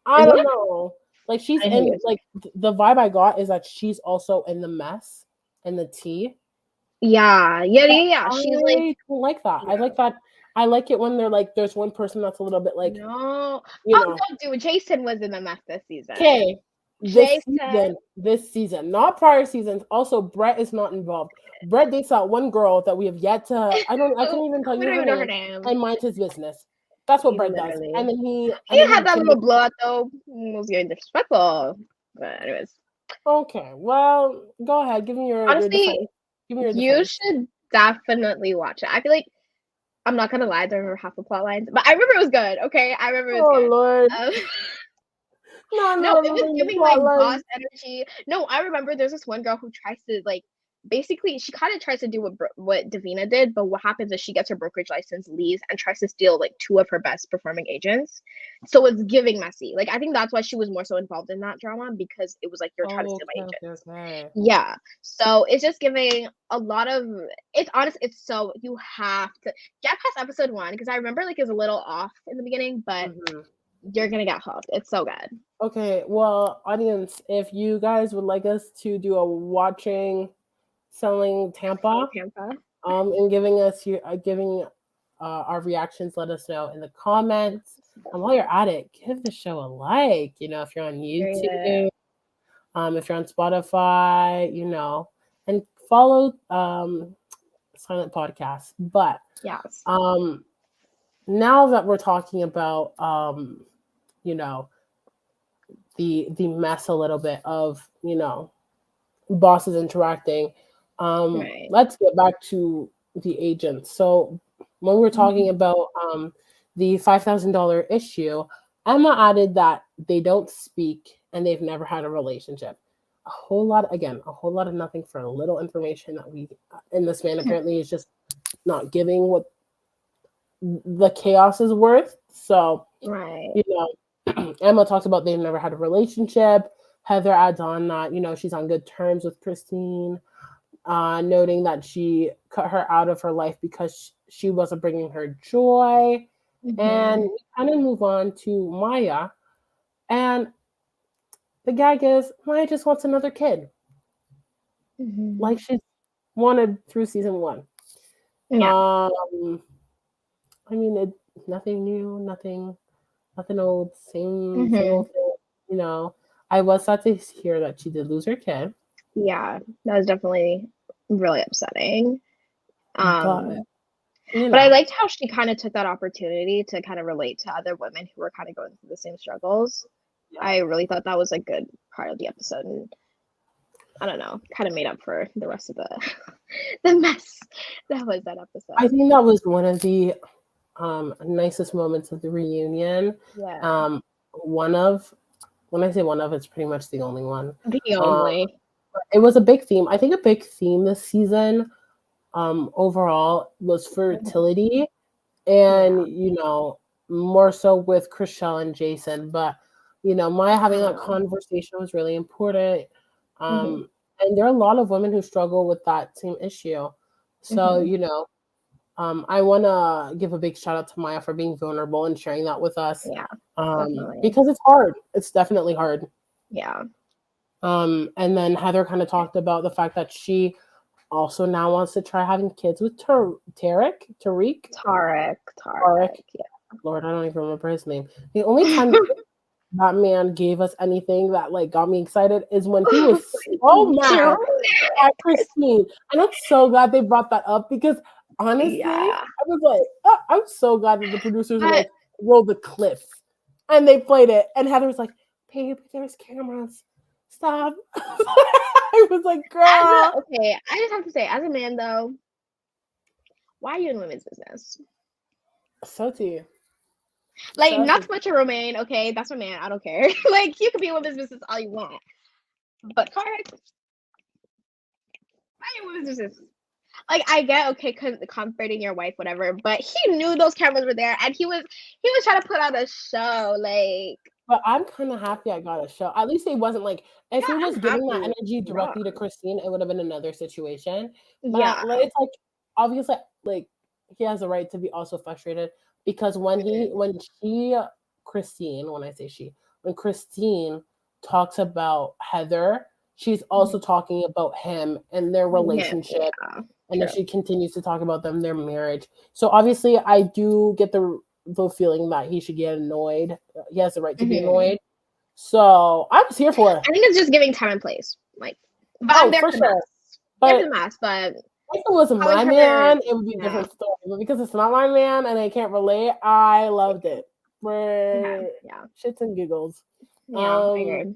I don't know. Like she's in like the vibe I got is that she's also in the mess and the tea. Yeah. She's like that. I like that. I like it when they're like, there's one person that's a little bit like, no. Don't do it. Jason was in the mess this season. Okay. This season, not prior seasons. Also, Brett is not involved. Brett dates that one girl that we have yet to. I couldn't even tell you her name. And minds his business. That's what Brett does. And then he had that little blowout though. He was getting disrespectful. But anyways. Okay. Well, go ahead. Give me your honestly. Give me your you should definitely watch it. I feel like I'm not gonna lie, there were half the plot lines, but I remember it was good. Okay, I remember it was good. Lord. No, it was giving like boss energy. No, I remember there's this one girl who tries to like basically she kind of tries to do what Davina did, but what happens is she gets her brokerage license, leaves, and tries to steal like 2 of her best performing agents. So it's giving messy. Like I think that's why she was more so involved in that drama because it was like you're trying to steal my agents. Okay. Yeah. So it's just giving a lot of it's honest. It's so you have to get past episode 1 because I remember like it was a little off in the beginning, but you're gonna get hooked. It's so good. Okay, well, audience, if you guys would like us to do a watching Selling Tampa, and giving us our reactions, let us know in the comments. And while you're at it, give the show a like. You know, if you're on YouTube, if you're on Spotify, and follow Silent Podcast. But yes, now that we're talking about the mess a little bit of bosses interacting. Right. Let's get back to the agents. So when we're talking Mhm. about the $5,000 issue, Emma added that they don't speak and they've never had a relationship. A whole lot of nothing for a little information that we, and this man apparently is just not giving what the chaos is worth. So, Right. you know, Emma talks about they've never had a relationship. Heather adds on that, she's on good terms with Christine, noting that she cut her out of her life because she wasn't bringing her joy. And Mhm. we kind of move on to Maya. And the gag is Maya just wants another kid, like Mhm. she's wanted through season one. Yeah. Um, I mean, nothing new, nothing old, same Mhm. old thing. You know, I was sad to hear that she did lose her kid, Yeah. That was definitely really upsetting. but Um, you but I know, liked how she kind of took that opportunity to kind of relate to other women who were kind of going through the same struggles. yeah. I really thought that was a good part of the episode, and I don't know, kind of made up for the rest of the the mess that was that I episode. think that was one of the nicest moments of the reunion. Yeah, Um, one of when I say one of, it's pretty much the only one. the Um, only. it was a big theme. I think a big theme this season, overall, was Mhm. fertility, Yeah. and more so with Chriselle and Jason. But Maya having that Uh, conversation was really important. mhm. And there are a lot of women who struggle with that same issue. So Mhm. I want to give a big shout out to Maya for being vulnerable and sharing that with us, Yeah, definitely. because it's hard. It's definitely hard. Yeah. And then Heather kind of talked about the fact that she also now wants to try having kids with Tariq. Tarek, Tarek. Tarek. Yeah. Lord, I don't even remember his name. The only time that man gave us anything that like got me excited is when he was so mad True. at Christine. And I'm so glad they brought that up because honestly, Yeah. I was like, oh, I'm so glad that the producers were But like, roll the clips. And they played it. And Heather was like, babe, there's cameras. Stop. I was like, as girl. a okay, I just have to say, as a man though, why are you in women's business? So tea. Like, So not tea. so much a Romaine, okay, that's my man. I don't care. Like, you could be in women's business all you want. But Tarek, why are you in women's business? Like, I get okay, comforting your wife, whatever, but he knew those cameras were there, and he was trying to put on a show. Like, But I'm kind of happy I got a show. At least it wasn't like if yeah, he was I'm giving that happy. energy Yeah, directly to Christine, it would have been another situation. yeah. Like, it's like obviously like he has a right to be also frustrated because Mhm. Christine, when I say she, when Christine talks about Heather, she's also Mhm. talking about him and their Yeah, relationship. yeah, And then true. she continues to talk about them, their marriage. So obviously, I do get the feeling that he should get annoyed. He has the right to be Mhm. annoyed. So I was here for it. I think it's just giving time and place. Like, but I'm Oh, there for for the sure. mess. There for But the mess, but if it was calling my her, man, it would be a yeah, different story. But because it's not my man and I can't relate, I loved it okay, for yeah, shits and giggles. yeah, I Um. agree.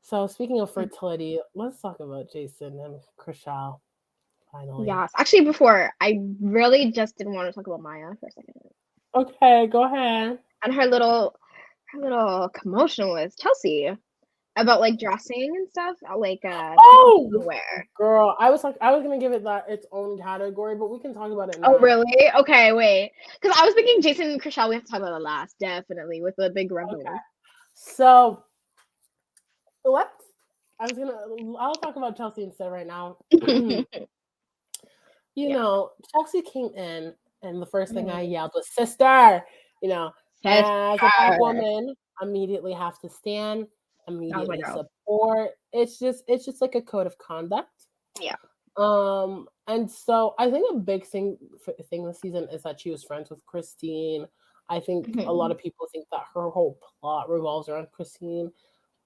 So speaking of fertility, let's talk about Jason and Chriselle. Finally. Yes, actually, before I really just didn't want to talk about Maya for a second, Okay, go ahead. and her little commotion with Chelsea about like dressing and stuff, like type of Oh, wear. girl, I was gonna give it that its own category, but we can talk about it Oh, now. really? Okay, wait. Because I was thinking Jason and Chriselle, we have to talk about the last, definitely, with the big red Okay, balloon. so let's. I'll talk about Chelsea instead right now. Yeah. Chelsea came in, and the first thing I Mm. yelled was "sister." You know, Sister. as a black woman, immediately have to stand, That was my immediately girl. support. It's just like a code of conduct. Yeah. And so I think a big thing this season is that she was friends with Christine. I think a lot Hmm. of people think that her whole plot revolves around Christine.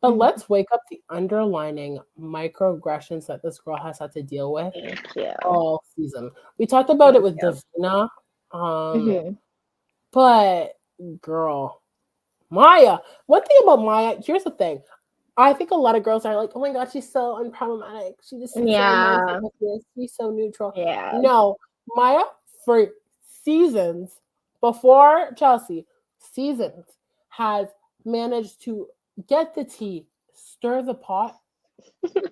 But Hmm. let's wake up the underlining microaggressions that this girl has had to deal with Thank you. all season. We talked about it Thank with you. Davina, um, Hmm. but girl, Maya. One thing about Maya. Here's the thing. I think a lot of girls are like, oh my god, she's so unproblematic. She just sits in her mindset like this. She's so neutral. Yeah. No, Maya, for seasons before Chelsea, has managed to get the tea, stir the pot,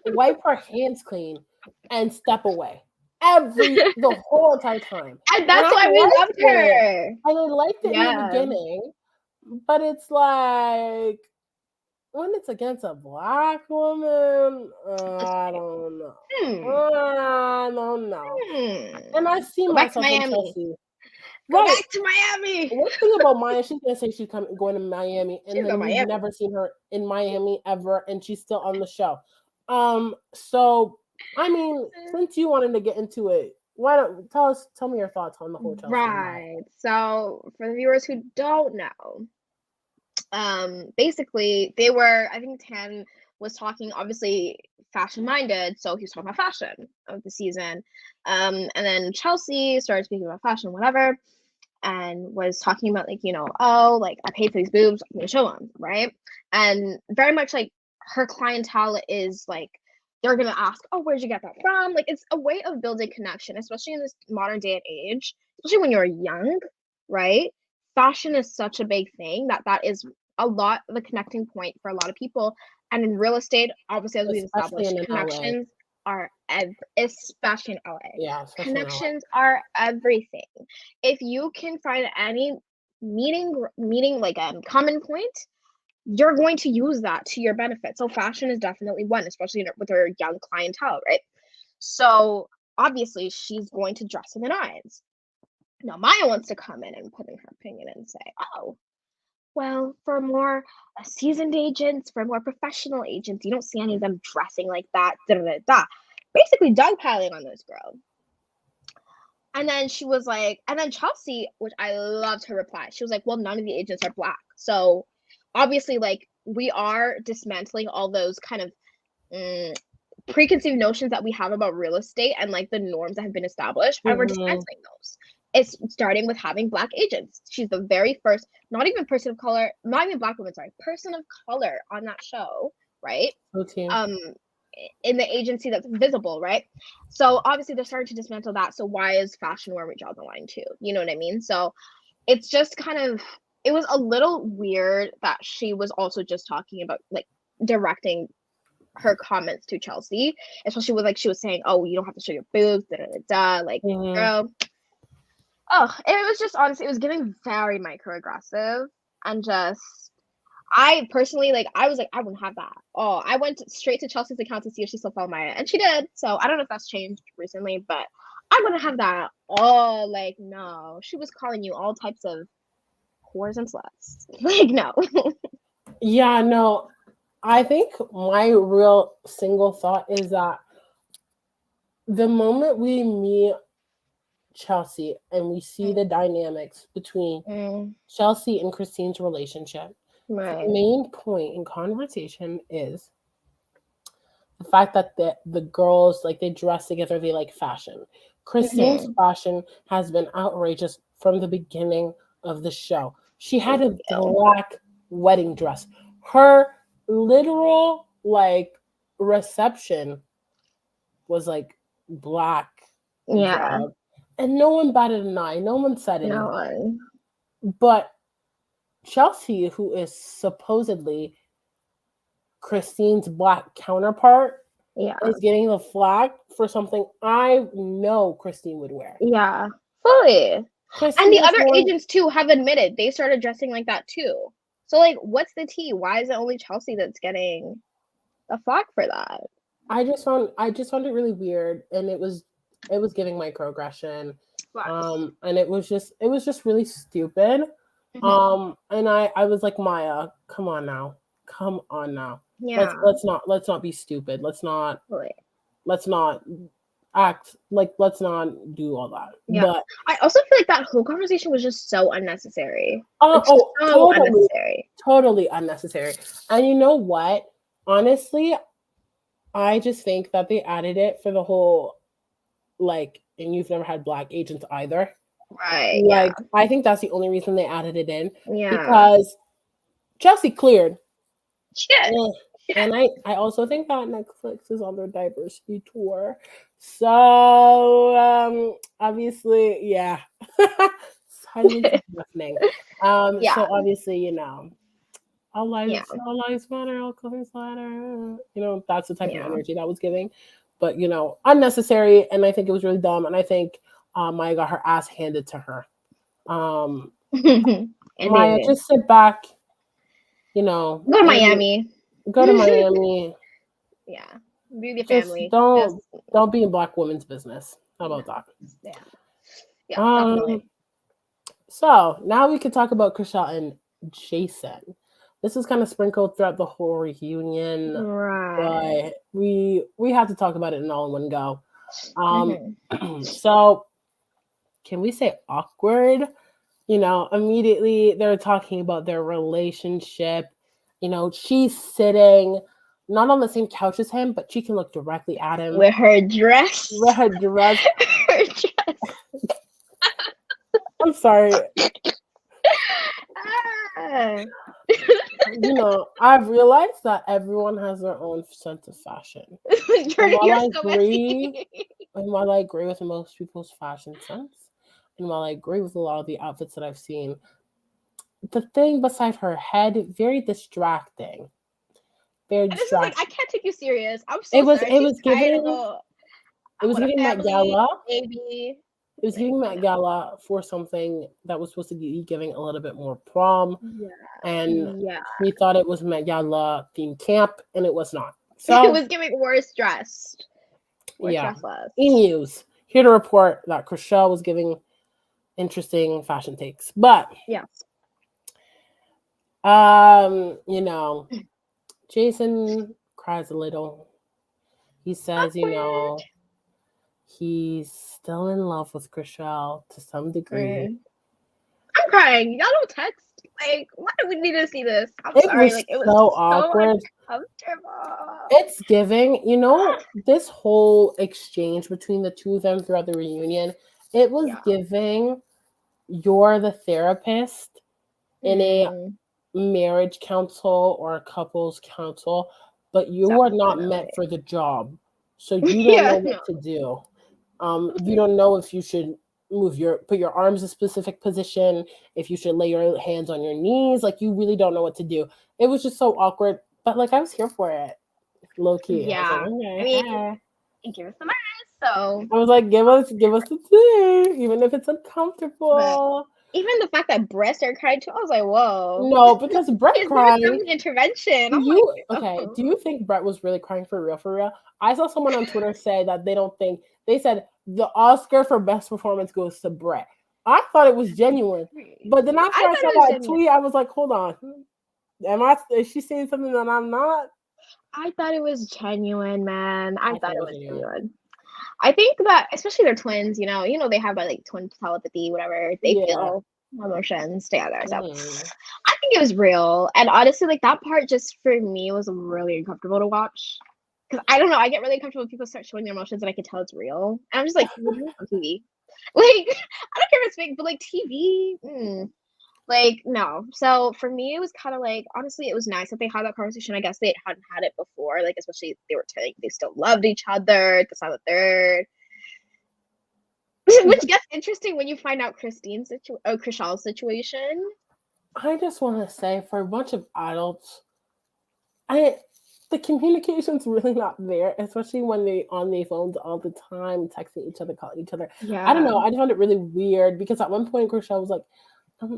wipe her hands clean, and step away. The whole entire time. And that's why we loved her. And I liked it in the beginning, but it's like when it's against a black woman, I don't know. I don't know. And I see myself in Chelsea. Go back to Miami. One thing about Maya, she's gonna say she's going to Miami, and then we've never seen her in Miami ever, and she's still on the show. So I mean, since you wanted to get into it, why don't tell me your thoughts on the whole Chelsea? Right. So for the viewers who don't know, basically they were, I think Tan was talking, obviously fashion minded, so he was talking about fashion of the season. And then Chelsea started speaking about fashion, whatever, and was talking about like, oh, like I paid for these boobs, I'm gonna show them, right? And very much like her clientele is like, they're gonna ask, oh, where'd you get that from? Like it's a way of building connection, especially in this modern day and age, especially when you're young, right? Fashion is such a big thing that is a lot of a connecting point for a lot of people. And in real estate, obviously, as we've established, connections are especially in LA. Yeah, connections are everything. If you can find any meeting like a common point, you're going to use that to your benefit. So fashion is definitely one, especially with her young clientele, right? So obviously, she's going to dress in the nines. Now, Maya wants to come in and put in her opinion and say, oh, well, for more seasoned agents, for more professional agents, you don't see any of them dressing like that. Basically, dogpiling on this girl. And then she was like, and then Chelsea, which I loved her reply, she was like, well, none of the agents are black. So obviously, like, we are dismantling all those kind of preconceived notions that we have about real estate and like the norms that have been established, and we're dismantling those. It's starting with having black agents. She's the very first, not even person of color, not even black woman, sorry, person of color on that show, right? Okay. In the agency that's visible, right? So obviously they're starting to dismantle that. So why is fashion where we draw the line too? You know what I mean? So it's just kind of, it was a little weird that she was also just talking about like directing her comments to Chelsea, especially with like she was saying, oh, you don't have to show your boobs, like girl. Oh, it was just honestly, it was getting very microaggressive, and just I personally like I was like, I wouldn't have that. Oh, I went straight to Chelsea's account to see if she still followed Maya, and she did. So I don't know if that's changed recently, but I wouldn't have that. Oh, like no, she was calling you all types of whores and sluts. Like no. Yeah, no. I think my real single thought is that the moment we meet Chelsea and we see the dynamics between Chelsea and Christine's relationship, the main point in conversation is the fact that the girls, like, they dress together, they like fashion. Christine's fashion has been outrageous from the beginning of the show. She had a black wedding dress. Her literal like reception was like black. Yeah. Job. And no one batted an eye. No one said anything. But Chelsea, who is supposedly Christine's black counterpart, is getting the flag for something I know Christine would wear. Yeah, fully. Christine and the other agents too have admitted they started dressing like that too. So like, what's the tea? Why is it only Chelsea that's getting a flag for that? I just found it really weird, and it was giving microaggression. And it was just really stupid. And I was like, Maya, come on now. Yeah. Let's not be stupid. Let's not act like, let's not do all that. Yeah. But I also feel like that whole conversation was just so unnecessary. Totally unnecessary. And you know what? Honestly, I just think that they added it for the whole, like, and you've never had black agents either. Right. Like, yeah. I think that's the only reason they added it in. Yeah. Because Chelsea cleared. Shit. And I also think that Netflix is on their diversity tour. So obviously, yeah. Silence is deafening. Yeah. So obviously, Yeah. all lives matter, all colors matter. That's the type of Yeah. energy that was giving. But unnecessary, and I think it was really dumb. And I think Maya got her ass handed to her. And Maya, David. just sit back, Go to and Miami. go to Miami. Yeah. Be with your Just family. Just don't be in black women's business. How about no. that? Yeah. Yeah, Um, definitely. so now we could talk about Christia and Jason. This is kind of sprinkled throughout the whole reunion, Right. but we have to talk about it in all in one go. Mm-hmm. So can we say awkward? Immediately they're talking about their relationship. She's sitting not on the same couch as him, but she can look directly at him. With her dress. With her dress. Her dress. I'm sorry. Ah. I've realized that everyone has their own sense of fashion. You're so messy. And while I agree with most people's fashion sense, and while I agree with a lot of the outfits that I've seen, the thing beside her head, very distracting. Very This is like, distracting. I can't take you serious. I'm It so was sorry. it She's was tired giving of a. it I was want a giving Met family, Gala. baby. It was giving Met Gala for something that was supposed to be giving a little bit more prom. Yeah. And Yeah. we thought it was Met Gala themed camp, and it was not. It So was giving worse dressed. Worse yeah, dress less. E-News here to report that Chriselle was giving interesting fashion takes, but Yeah. Jason cries a little. He says, Awkward. he's still in love with Chriselle to some degree. I'm crying. Y'all don't text. Like, why do we need to see this? I'm It sorry. was Like, it was so so awkward. uncomfortable. It's giving, this whole exchange between the two of them throughout the reunion, it was giving you're the therapist in a marriage counsel or a couples counsel, but you are not meant for the job. So you don't know what to do. You don't know if you should put your arms in a specific position, if you should lay your hands on your knees. Like, you really don't know what to do. It was just so awkward, but like I was here for it. Low key. Yeah. I was like, I okay. mean, give us some ass, so. I was like, give us the tea, even if it's uncomfortable. But even the fact that Brett started crying too, I was like, whoa. No, because Brett Is cried. there some intervention? I'm Okay, do you think Brett was really crying for real? For real? I saw someone on Twitter say that they said the Oscar for best performance goes to Brett. I thought it was genuine. But then after I saw that tweet, I was like, hold on. Is she saying something that I'm not? I thought it was genuine, man. I thought it was genuine. I think that, especially they're twins, they have like twin telepathy, whatever. They feel emotions together. So I think it was real. And honestly, like, that part just for me was really uncomfortable to watch. Because I don't know, I get really uncomfortable when people start showing their emotions and I can tell it's real. And I'm just like, we're doing on TV. Like, I don't care if it's fake, but like TV, like, no. So for me, it was kind of like, honestly, it was nice that they had that conversation. I guess they hadn't had it before, like, especially they were telling they still loved each other, this, on the third. Which gets interesting when you find out Krishal's situation. I just want to say, for a bunch of adults, the communication's really not there, especially when they're on their phones all the time, texting each other, calling each other. Yeah. I don't know. I just found it really weird because at one point, Chriselle was like,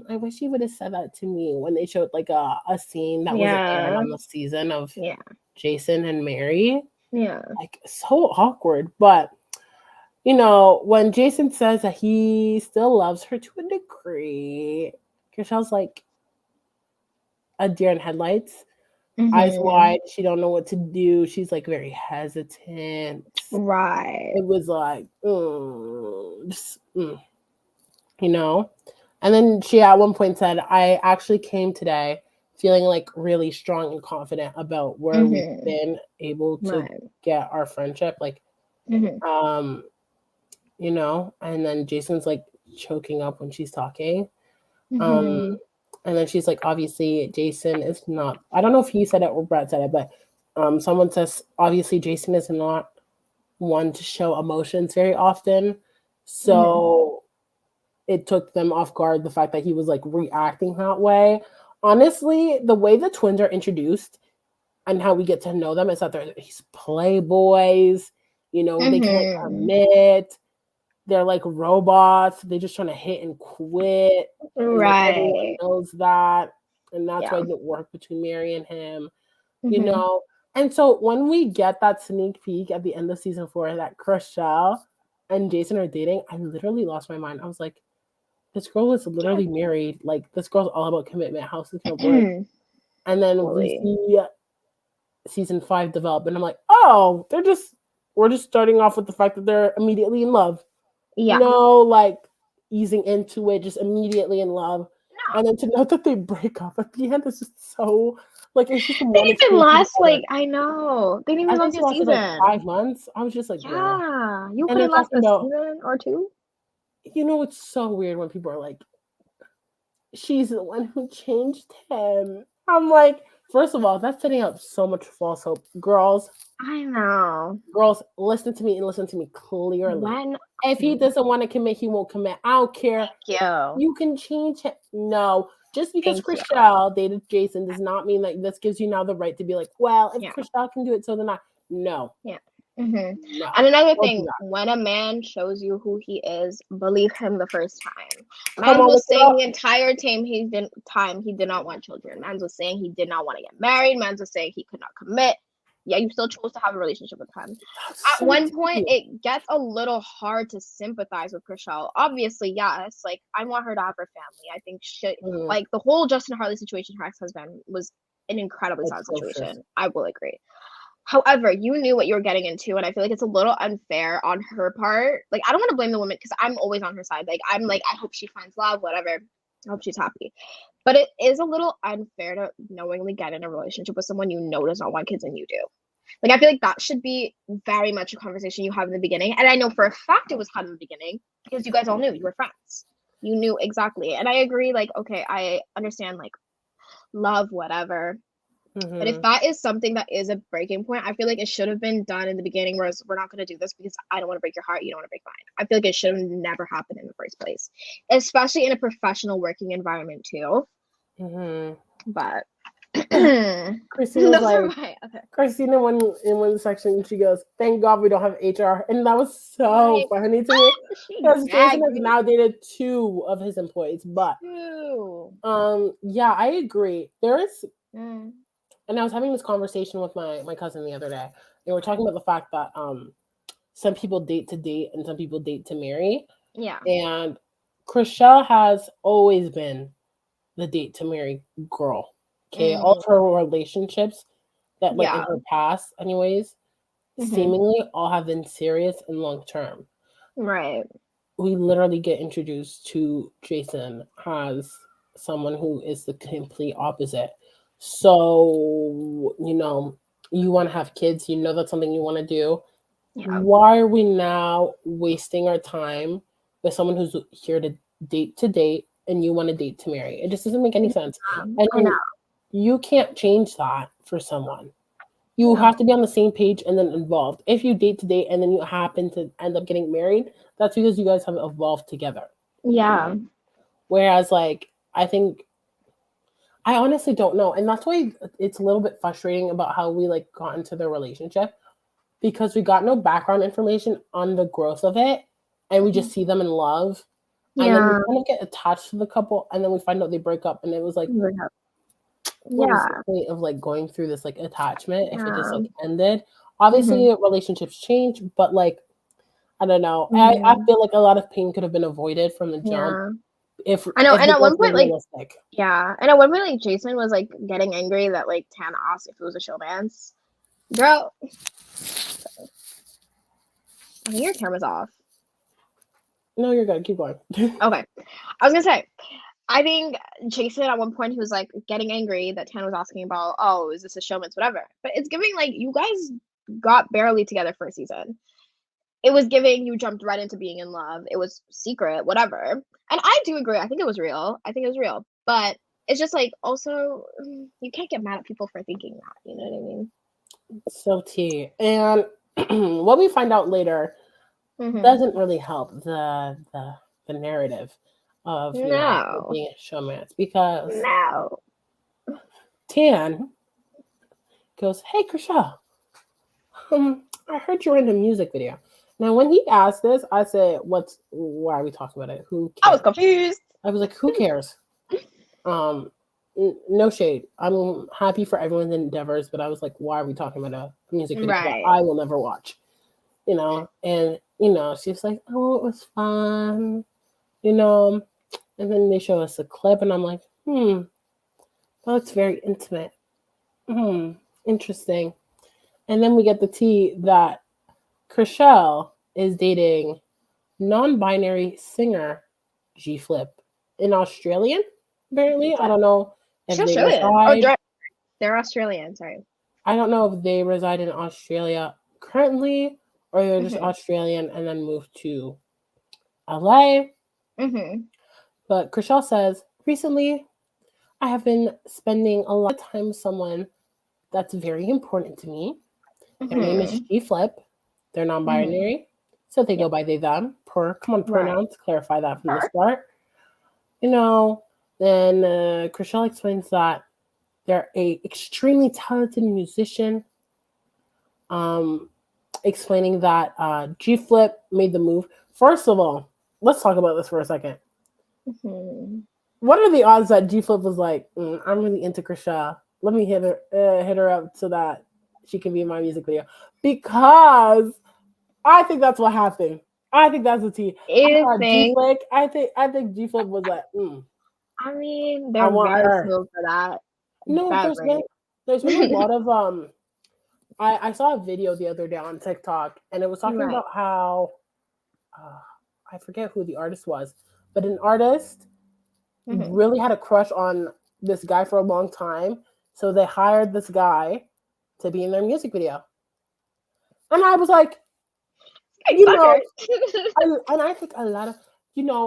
I wish you would have said that to me when they showed like a scene that wasn't aired on the season of Jason and Mary. Yeah. Like, so awkward. But, when Jason says that he still loves her to a degree, Chriselle's like a deer in headlights. Eyes wide, she don't know what to do. She's like very hesitant. Right. It was like, And then she at one point said, I actually came today feeling like really strong and confident about where we've been able to get our friendship. Like, and then Jason's like choking up when she's talking. And then she's like, obviously, Jason is not, I don't know if he said it or Brett said it, but Someone says obviously Jason is not one to show emotions very often, so it took them off guard the fact that he was like reacting that way. Honestly, the way the twins are introduced and how we get to know them is that they're these playboys, you know, they can't commit. They're like robots. They're just trying to hit and quit. And like everyone Right. knows that. And that's why Yeah. it didn't work between Mary and him, you Mm-hmm. know. And so when we get that sneak peek at the end of season 4 that Chriselle and Jason are dating, I literally lost my mind. I was like, this girl is literally married. Like this girl's all about commitment. How's this gonna work? And then we Fully. see season 5 develop, and I'm like, oh, we're just starting off with the fact that they're immediately in love. Yeah. No, like easing into it, just immediately in love. And then to know that they break up at the end is just so like it's just They one didn't even extreme to the last other. like I know. They didn't I even think last they a lasted like season. 5 months. I was just like, girl. Yeah. You And couldn't they're last talking a about, season or two? you know, it's so weird when people are like, she's the one who changed him. I'm like, first of all, that's setting up so much false hope. I know. Girls, listen to me and listen to me clearly. When If he doesn't want to commit, he won't commit. I don't care. Thank you. You can change him. No, just because Thank you. Chriselle dated Jason does not mean that this gives you now the right to be like, well, if Yeah. Chriselle can do it, so then I. No, Yeah. no. And another Don't do thing, that. when a man shows you who he is, believe him the first time. Come Mans on, was look it saying up. the entire time he did not want children. Mans was saying he did not want to get married. Mans was saying he could not commit. Yeah, you still chose to have a relationship with him. That's At so one point, cute. it gets a little hard to sympathize with Chriselle. Obviously, yes, like I want her to have her family. I think like the whole Justin Hartley situation, her ex-husband, was an incredibly sad Atrocious. situation. I will agree. However, you knew what you were getting into, and I feel like it's a little unfair on her part. Like, I don't want to blame the woman because I'm always on her side. Like, I'm like, I hope she finds love, whatever. I hope she's happy. But it is a little unfair to knowingly get in a relationship with someone you know does not want kids and you do. Like, I feel like that should be very much a conversation you have in the beginning. And I know for a fact it was had in the beginning because you guys all knew you were friends. You knew exactly. And I agree, like, okay, I understand, like, love, whatever. But if that is something that is a breaking point, I feel like it should have been done in the beginning, whereas we're not going to do this because I don't want to break your heart. You don't want to break mine. I feel like it should have never happened in the first place, especially in a professional working environment too. But Christina was like, right. Okay. Christina in one section, she goes, "Thank God we don't have HR," and that was so funny to me because Jason has now dated 2 of his employees. But yeah, I agree. There is, and I was having this conversation with my cousin the other day, and we're talking about the fact that some people date to date and some people date to marry. Yeah. And Chriselle has always been the date to marry girl. Okay, all of her relationships that like in her past, anyways, seemingly all have been serious and long term. Right. We literally get introduced to Jason as someone who is the complete opposite. So, you know, you want to have kids, you know that's something you want to do. Yeah. Why are we now wasting our time with someone who's here to date and you want to date to marry? It just doesn't make any sense. And I know. You can't change that for someone. You have to be on the same page and then involved. If you date to date and then you happen to end up getting married, that's because you guys have evolved together. Yeah. Whereas, like, I honestly don't know. And that's why it's a little bit frustrating about how we, like, got into the relationship. Because we got no background information on the growth of it. And we just see them in love. Yeah. And then we kind of get attached to the couple. And then we find out they break up. And it was like, what is the point of like going through this like attachment if it just like ended? Obviously, relationships change, but like I don't know. I feel like a lot of pain could have been avoided from the jump. If I know, if and at one point, like realistic. and at one point, like Jason was like getting angry that like Tan asked if it was a showman's. Girl, I think your camera's off. No, you're good. Keep going. Okay, I was gonna say. I think Jason at one point he was like getting angry that Tan was asking about, oh, is this a showman's, whatever. But it's giving like you guys got barely together for a season. It was giving you jumped right into being in love. It was secret, whatever. And I do agree. I think it was real. But it's just like also you can't get mad at people for thinking that. You know what I mean? So tea. And what we find out later Mm-hmm. doesn't really help the narrative of it No. being a showmance because No. Tan goes, "Hey, Krisha, I heard you're in a music video." Now, when he asked this, I said, Why are we talking about it? Who I was cares?" confused. I was like, "Who cares?" Um, no shade. I'm happy for everyone's endeavors, but I was like, "Why are we talking about a music video that Right. I will never watch?" And she's like, "Oh, it was fun," you know. And then they show us a clip, and I'm like, that looks very intimate. Hmm, interesting. And then we get the tea that Chriselle is dating non-binary singer G Flip in Australian. Apparently, I But don't know she's if they Australian. Oh, reside. they're Australian. Sorry. I don't know if they reside in Australia currently, or they're just Mm-hmm. Australian and then moved to LA. Mm-hmm. But Chriselle says recently, I have been spending a lot of time with someone that's very important to me. Their name is Mm-hmm. G Flip. They're Mm-hmm. non-binary, so they go Yep. by they them. Come on, Right. pronouns. Clarify that from the Sure. start. You know. Then Chriselle explains that they're a extremely talented musician. Um, Explaining that G Flip made the move. First of all, let's talk about this for a second. Mm-hmm. What are the odds that G Flip was like, I'm really into Krisha. Let me hit her up so that she can be in my music video? Because I think that's what happened. I think that's the tea. I You thought G think? Flip. I think G Flip was like, I mean, I they're want very her. smooth for that. No, Very. there's been a lot of I saw a video the other day on TikTok, and it was talking Right. about how uh, I forget who the artist was, but an artist Mm-hmm. really had a crush on this guy for a long time, so they hired this guy to be in their music video. And I was like, Like you know, suckers. I think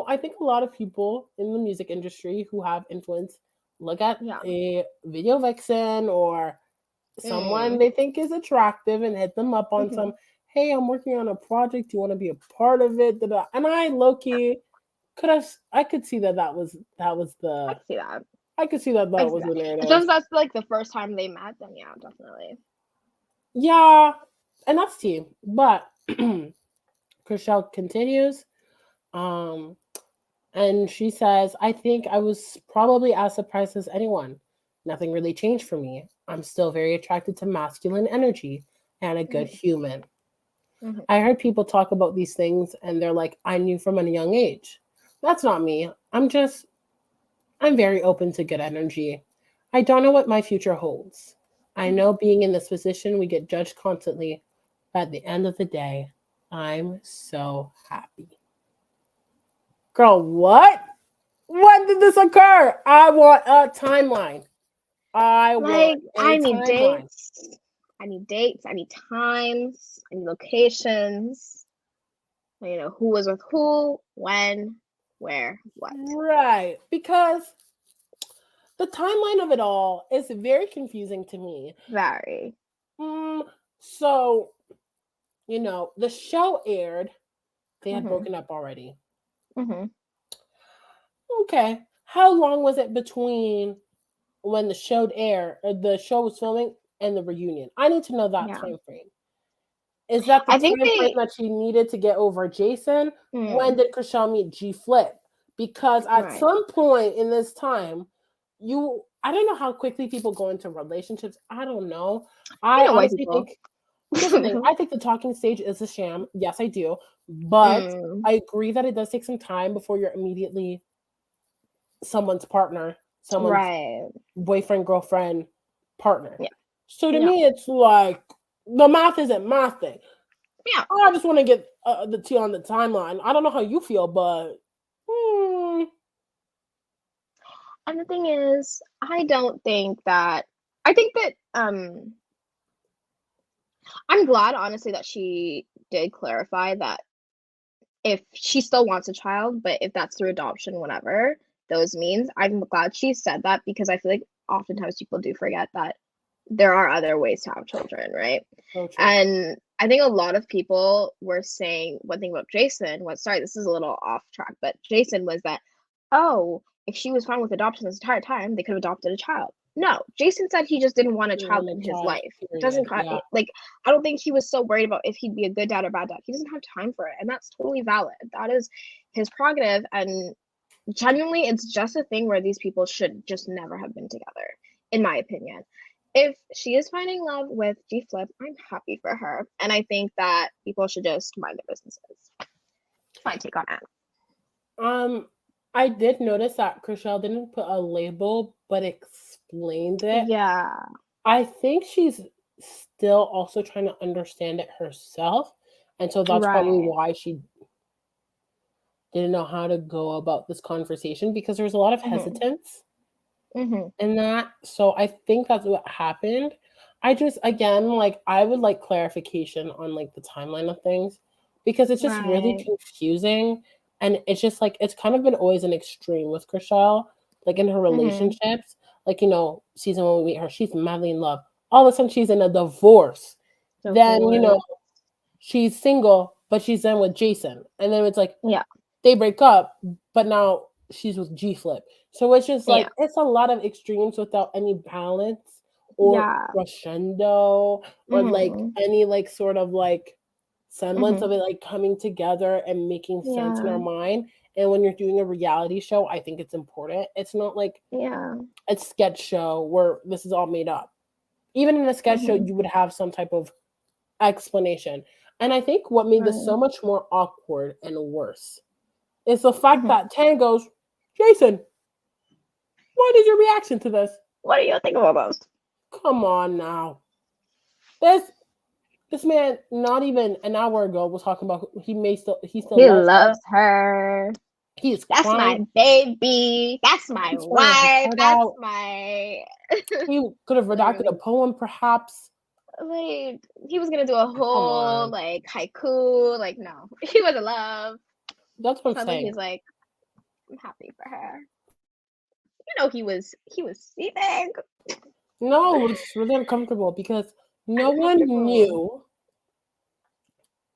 I think a lot of people in the music industry who have influence look at Yeah. a video vixen or someone Mm. they think is attractive and hit them up on Mm-hmm. some, hey, I'm working on a project. Do you want to be a part of it? Da-da. And I low key I could see that was I the can see that. I could see that I that can see was that. the narrative. Since that's like the first time they met, then yeah, definitely. Yeah, and that's tea. But Chriselle continues, um, and she says, "I think I was probably as surprised as anyone. Nothing really changed for me. I'm still very attracted to masculine energy and a good Mm-hmm. human. Mm-hmm. I heard people talk about these things and they're like, I knew from a young age. That's not me. I'm very open to good energy. I don't know what my future holds. I Mm-hmm. know being in this position, we get judged constantly. But at the end of the day, I'm so happy." Girl, what? When did this occur? I want a timeline. I want Like, a I need timeline. dates. I need dates. I need times. I need locations. You know, who was with who, when, where, what. Right. Because the timeline of it all is very confusing to me. Very. Mm, so, the show aired. They had Mm-hmm. broken up already. Mm-hmm. Okay. How long was it between when the show was filming and the reunion? I need to know that Yeah. time frame. Is that the I think time frame they. that she needed to get over Jason? When Mm, did Chriselle meet G Flip? Because at right. some point in this time, I don't know how quickly people go into relationships. I don't know. You I know, white honestly people. think here's the thing. I think the talking stage is a sham. Yes, I do. But Mm, I agree that it does take some time before you're immediately someone's partner, someone's right. boyfriend, girlfriend, partner. Yeah. So to Yeah. me, it's like the math isn't mathing. Yeah. I just want to get the tea on the timeline. I don't know how you feel, but And the thing is, I don't think that. I think that I'm glad honestly that she did clarify that if she still wants a child, but if that's through adoption, whatever those means, I'm glad she said that because I feel like oftentimes people do forget that there are other ways to have children, right? So true. And I think a lot of people were saying one thing about Jason was, sorry, this is a little off track, but Jason was that, oh, if she was fine with adoption this entire time, they could have adopted a child. No, Jason said he just didn't want a child in his life. It doesn't like, I don't think he was so worried about if he'd be a good dad or bad dad. He doesn't have time for it, and that's totally valid. That is his prerogative, and genuinely, it's just a thing where these people should just never have been together, in my opinion. If she is finding love with G Flip, I'm happy for her, and I think that people should just mind their businesses. That's my take on it. I did notice that Chriselle didn't put a label, but explained it. Yeah. I think she's still also trying to understand it herself. And so that's probably why she didn't know how to go about this conversation, because there's a lot of hesitance in that. So I think that's what happened. I just, again, like, I would like clarification on like the timeline of things, because it's just really confusing. And it's just like, it's kind of been always an extreme with Chriselle, like in her relationships. Like, you know, season 1 we meet her, she's madly in love. All of a sudden she's in a divorce. Then, you know, she's single, but she's then with Jason. And then it's like, they break up, but now she's with G Flip. So it's just like, it's a lot of extremes without any balance or crescendo or like any like sort of like semblance of it like coming together and making sense in our mind. And when you're doing a reality show, I think it's important. It's not like a sketch show where this is all made up. Even in a sketch show, you would have some type of explanation. And I think what made this so much more awkward and worse is the fact that Tan goes, Jason, what is your reaction to this? What do you think about this? Come on now. This man, not even an hour ago, was talking about he loves her. That's my baby. That's my wife. That's my. He could have redacted a poem, perhaps. Like, he was gonna do a whole like haiku. Like, no, he was in love. That's what I'm saying. He's like, I'm happy for her. You know, he was seething. No, it's really uncomfortable because no one knew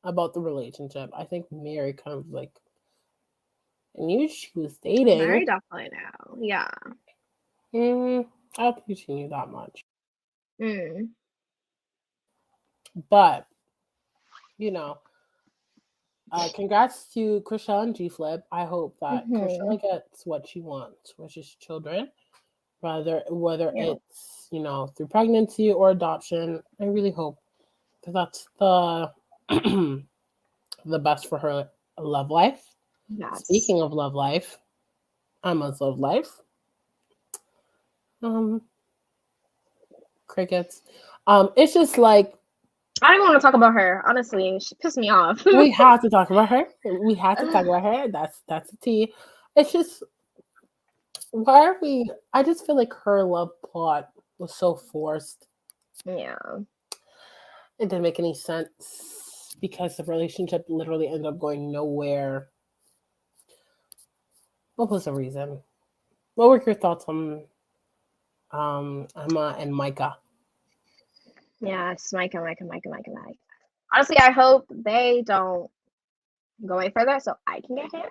about the relationship. I think Mary kind of like knew she was dating. Mary definitely knew. Yeah. I don't think she knew that much. But, you know, congrats to Chriselle and G Flip. I hope that Chriselle gets what she wants, which is children, whether it's, you know, through pregnancy or adoption. I really hope, because that's the best for her love life. Yes. Speaking of love life, Emma's love life. Crickets. It's just like, I don't even want to talk about her. Honestly, she pissed me off. We have to talk about her. We have to talk about her. That's the tea. It's just, why are we? I just feel like her love plot was so forced. Yeah. It didn't make any sense because the relationship literally ended up going nowhere. What was the reason? What were your thoughts on Emma and Micah? Yeah, it's Micah. Honestly, I hope they don't go any further so I can get him.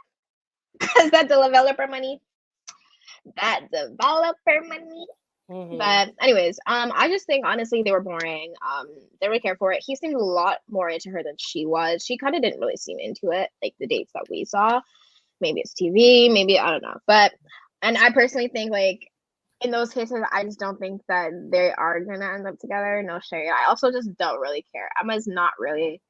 Because that developer money. But anyways, I just think honestly they were boring. They really care for it. He seemed a lot more into her than she was. She kind of didn't really seem into it, like the dates that we saw. Maybe it's TV, maybe I don't know. And I personally think like in those cases, I just don't think that they are gonna end up together. No shade. I also just don't really care. Emma's not really.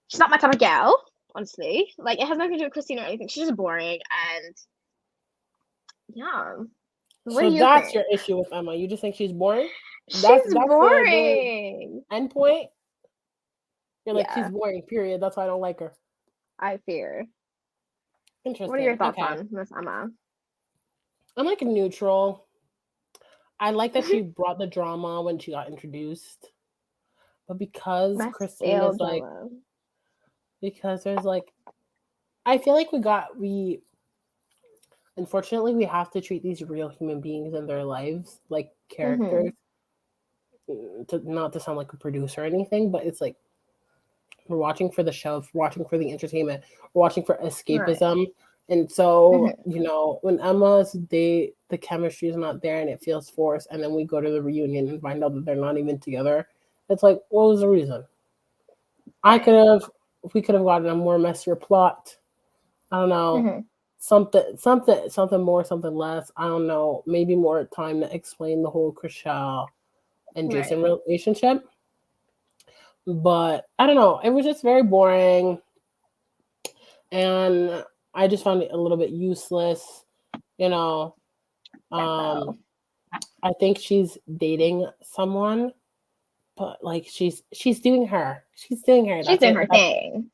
She's not my type of gal, honestly. Like, it has nothing to do with Christina or anything. She's just boring, and yeah. So that's your issue with Emma. You just think she's boring? That's boring. The end point? You're like, she's boring, period. That's why I don't like her. I fear. Interesting. What are your thoughts on Miss Emma? I'm like neutral. I like that she brought the drama when she got introduced. But because Christine is like, because there's like, I feel like unfortunately, we have to treat these real human beings in their lives like characters. not to sound like a producer or anything, but it's like we're watching for the show, we're watching for the entertainment, we're watching for escapism. Right. And so, when Emma's date, the chemistry is not there and it feels forced, and then we go to the reunion and find out that they're not even together. It's like, what was the reason? We could have gotten a more messier plot. I don't know. Something more, something less. I don't know. Maybe more time to explain the whole Christia and Jason relationship. But I don't know. It was just very boring. And I just found it a little bit useless. I think she's dating someone, but like she's doing her. She's doing her. She's doing her thing.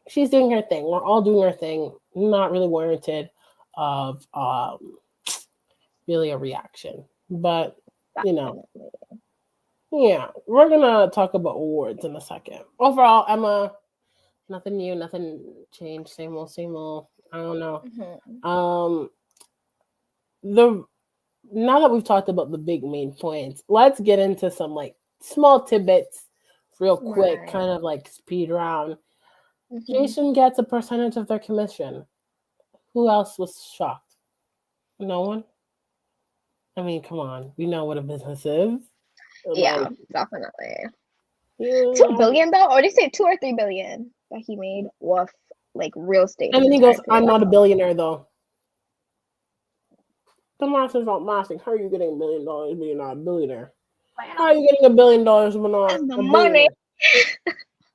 She's doing her thing. We're all doing our thing. Not really warranted of really a reaction. But yeah, we're gonna talk about awards in a second. Overall, Emma, nothing new, nothing changed, same old, same old. I don't know. Now that we've talked about the big main points, let's get into some like small tidbits real quick, kind of like speed round. Jason gets a percentage of their commission. Who else was shocked? No one? I mean, come on. We know what a business is. Yeah, definitely. Yeah. 2 billion though? Or did you say 2 or 3 billion that he made with like real estate? And then he goes, I'm not a billionaire though. The master's not mastering. How are you getting $1 billion when you're not a billionaire? How are you getting $1 billion when not a money?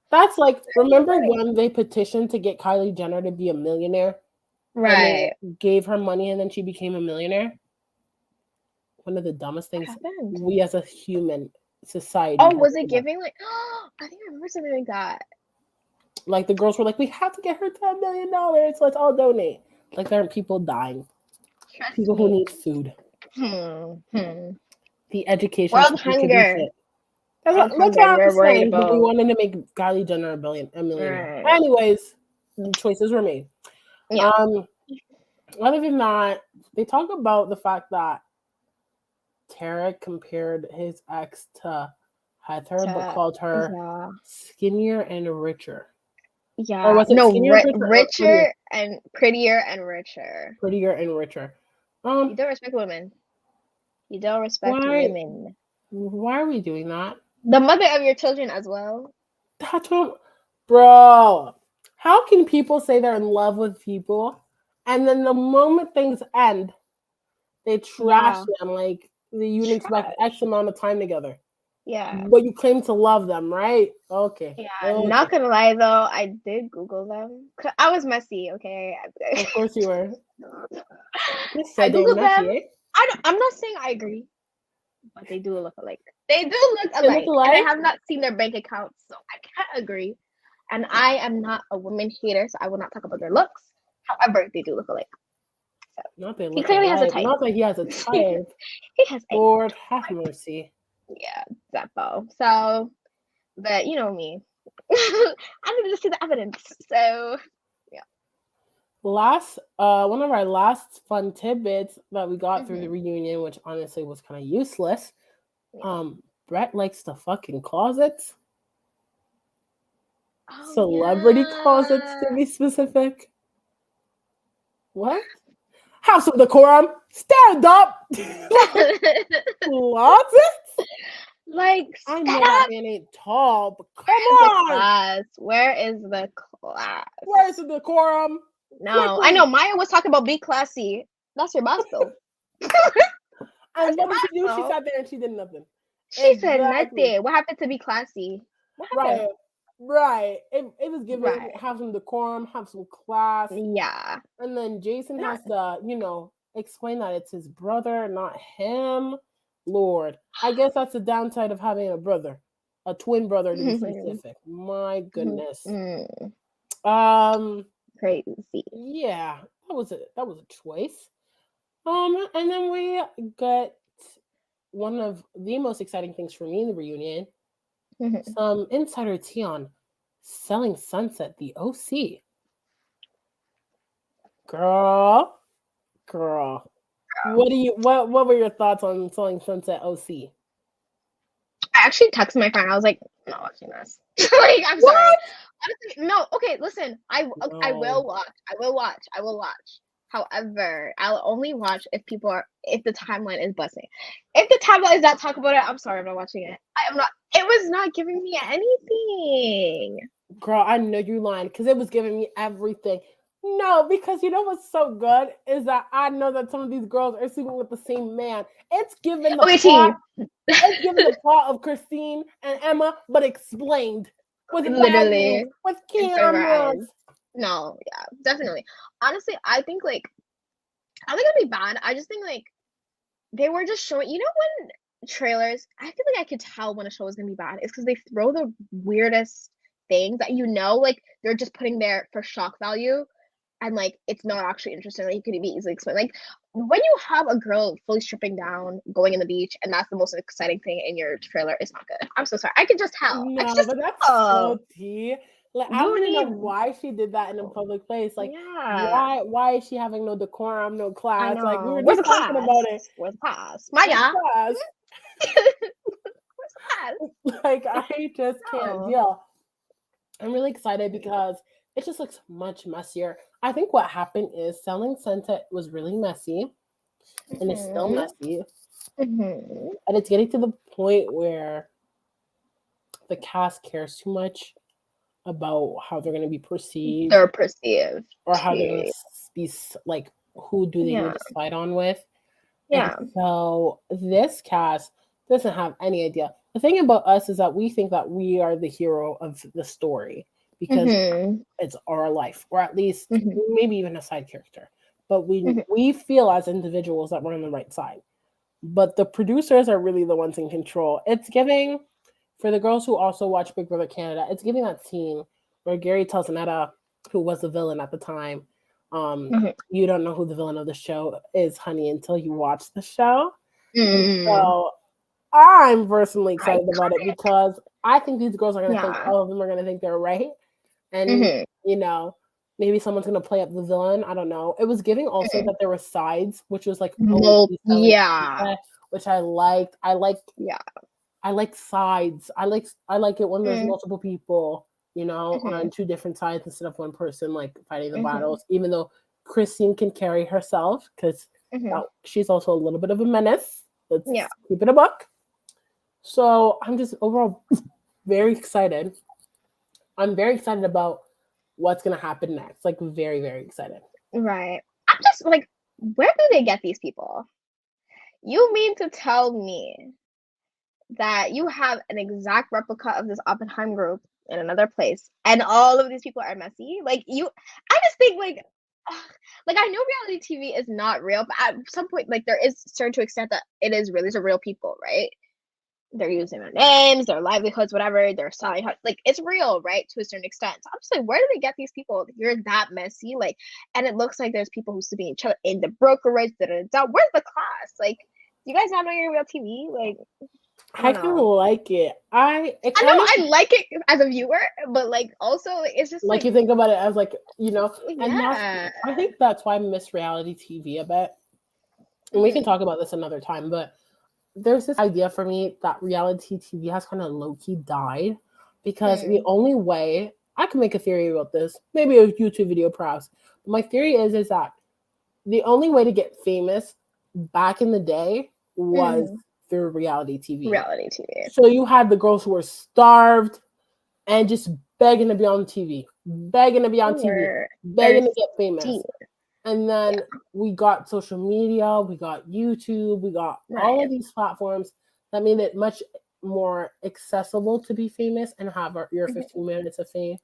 That's like, remember when they petitioned to get Kylie Jenner to be a millionaire? Right. And gave her money and then she became a millionaire? One of the dumbest things we as a human society. Oh, was it giving like, I think I remember something like that. Like the girls were like, we have to get her to $1 million. Let's all donate. Like there are people dying. People who need food. The education. World hunger. That's what I'm saying. But we wanted to make Kylie Jenner a millionaire. Right. Anyways, choices were made. Yeah. Other than that, they talk about the fact that Tarek compared his ex to Heather, but called her skinnier and richer. Yeah. Or was it richer and prettier and richer. Prettier and richer. You don't respect women. You don't respect women. Why are we doing that? The mother of your children as well. That's what, bro. How can people say they're in love with people, and then the moment things end, they trash them like you didn't expect X amount of time together. Yeah. But you claim to love them, right? Okay. Yeah. Okay. Not gonna lie though, I did Google them. I was messy, okay? Of course you were. I Googled them. I'm not saying I agree, but they do look alike. They do look alike. And I have not seen their bank accounts, so I can't agree. And I am not a woman hater, so I will not talk about their looks. However, they do look alike. So, not they look he clearly alike. Has a type. Not that he has a type. He has a Lord have mercy. Yeah, Zeppo. So, but you know me. I need to see the evidence. So, yeah. One of our last fun tidbits that we got through the reunion, which honestly was kind of useless. Brett likes the fucking closets. Oh, celebrity closets, to be specific. What? Have some decorum. Stand up. Closets? Like, I know that man ain't tall, but come on. Class? Where is the class? Where's the decorum? No, quickly. I know Maya was talking about be classy. That's your boss, though. And what did she do? She sat there and she did nothing. She said nothing. What happened to be classy? What happened? Right. It was given have some decorum, have some class. Yeah. And then Jason has to, explain that it's his brother, not him. Lord. I guess that's the downside of having a brother. A twin brother to be specific. My goodness. Crazy. Yeah. That was a choice. And then we got one of the most exciting things for me in the reunion. Some insider tea on Selling Sunset, the OC. Girl. What were your thoughts on Selling Sunset OC? I actually texted my friend. I was like, I'm not watching this. Like, I'm sorry. Honestly, no. Okay, listen. I will watch. I will watch. However, I'll only watch if the timeline is busting. If the timeline is not talk about it, I'm sorry, I'm not watching it. I am not. It was not giving me anything. Girl, I know you're lying because it was giving me everything. No, because you know what's so good is that I know that some of these girls are sleeping with the same man. It's giving the plot. It's giving the plot of Christine and Emma, but explained with literally with cameras. No, yeah, definitely. Honestly, I think like I don't think it'd be bad. I just think like they were just showing. You know when trailers, I feel like I could tell when a show is gonna be bad. It's because they throw the weirdest things that like they're just putting there for shock value, and like it's not actually interesting. Like you could be easily explained. Like when you have a girl fully stripping down, going in the beach, and that's the most exciting thing in your trailer, it's not good. I'm so sorry. I can just tell. No, but that's so tea. Like I want to know why she did that in a public place. Like, why is she having no decorum, no class? Like we were just talking about it. Where's the class? Micah. Where's class? Like I just can't deal. I'm really excited because it just looks much messier. I think what happened is Selling Sunset was really messy, and it's still messy, and it's getting to the point where the cast cares too much about how they're going to be perceived. They're perceived. Or how they're going to be, like, who do they need to slide on with. Yeah. And so this cast doesn't have any idea. The thing about us is that we think that we are the hero of the story because it's our life, or at least maybe even a side character. But we feel as individuals that we're on the right side. But the producers are really the ones in control. It's giving... For the girls who also watch Big Brother Canada, it's giving that scene where Gary tells Annetta, who was the villain at the time, you don't know who the villain of the show is, honey, until you watch the show. So I'm personally excited about it because I think these girls are going to think, all of them are going to think they're right. And, you know, maybe someone's going to play up the villain. I don't know. It was giving also that there were sides, which was like, which I liked. I like sides. I like it when there's multiple people, you know, on two different sides instead of one person like fighting the battles. Even though Christine can carry herself because she's also a little bit of a menace. Let's keep it a buck. So I'm just overall very excited. I'm very excited about what's gonna happen next. Like very, very excited. Right. I'm just like, where do they get these people? You mean to tell me that you have an exact replica of this Oppenheim group in another place, and all of these people are messy? Like I just think like I know reality TV is not real, but at some point, like there is certain to extent that it is real. These are real people, right? They're using their names, their livelihoods, whatever. They're selling, like it's real, right? To a certain extent. So I'm just like, where do they get these people? You're that messy, like, and it looks like there's people who sleeping each other in the brokerage. Where's the class? Like, do you guys not know you're real TV? Like, I kind of like it. I like it as a viewer, but like also it's just like you think about it as like, you know, and I think that's why I miss reality TV a bit. And we can talk about this another time, but there's this idea for me that reality TV has kind of low-key died because the only way I can make a theory about this, maybe a YouTube video perhaps. But my theory is that the only way to get famous back in the day was through reality TV. So you had the girls who were starved and just begging to be on TV, begging to get famous. And then we got social media, we got YouTube, we got all of these platforms that made it much more accessible to be famous and have your 15 minutes of fame.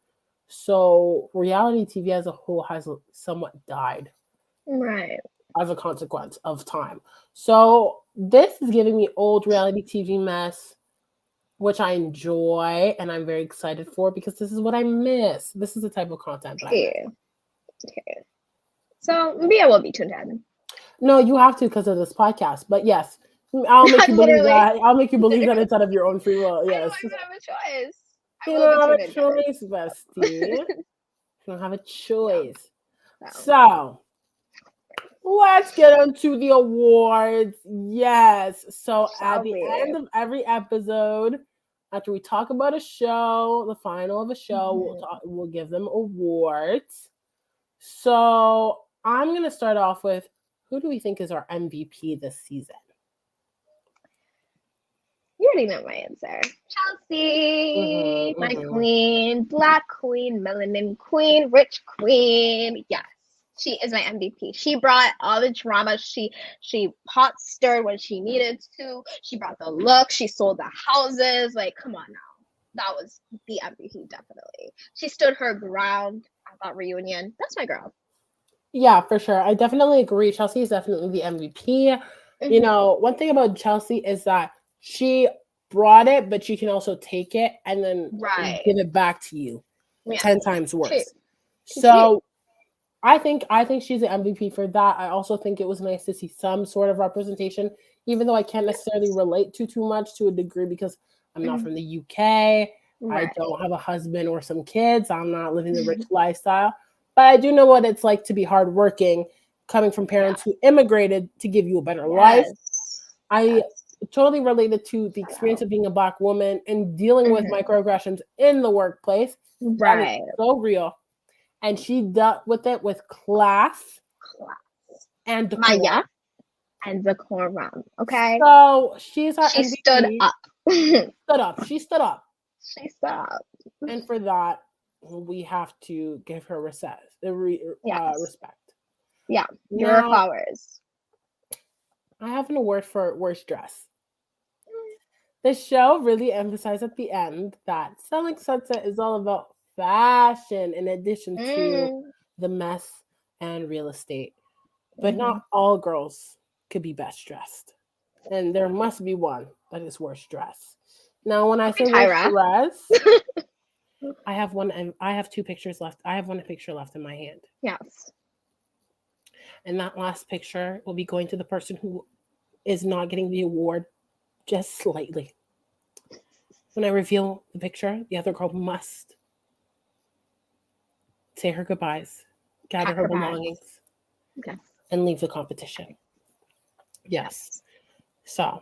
So reality TV as a whole has somewhat died. Right. As a consequence of time. So this is giving me old reality TV mess, which I enjoy and I'm very excited for because this is what I miss. This is the type of content that I miss. Okay. So maybe I will be tuned in. No, you have to because of this podcast. But yes, I'll make you believe that. I'll make you believe that it's out of your own free will. Yes. I don't have a choice. You don't have a choice, bestie. You don't have a choice. So let's get into the awards. Yes. So at the end of every episode, After we talk about a show, the final of a show, we'll give them awards. So I'm going to start off with, who do we think is our MVP this season? You already know my answer. Chelsea, my queen, Black queen, melanin queen, rich queen. Yes, she is my MVP. She brought all the drama. She pot stirred when she needed to. She brought the look. She sold the houses. Like, come on now. That was the MVP, definitely. She stood her ground at that reunion. That's my girl. Yeah, for sure. I definitely agree. Chelsea is definitely the MVP. You know, one thing about Chelsea is that she brought it, but she can also take it and then give it back to you 10 times worse. So I think she's the MVP for that. I also think it was nice to see some sort of representation, even though I can't necessarily relate to too much to a degree because I'm not from the UK. I don't have a husband or some kids. I'm not living the rich lifestyle. But I do know what it's like to be hardworking, coming from parents who immigrated to give you a better life. I totally related to the experience of being a Black woman and dealing with microaggressions in the workplace. That is so real. And she dealt with it with class and decorum. Maya and decorum. Okay. So she's our MVP. Stood up. She stood up. She stood up. And for that, we have to give her respect. Yeah. Your flowers. I have an award for worst dress. The show really emphasized at the end that Selling Sunset is all about fashion in addition to the mess and real estate. But not all girls could be best dressed. And there must be one that is worst dressed. Now, when I say worst dress, I have one, and I have two pictures left. I have one picture left in my hand. Yes. And that last picture will be going to the person who is not getting the award just slightly. When I reveal the picture, the other girl must say her goodbyes, gather her belongings, and leave the competition. Yes. So,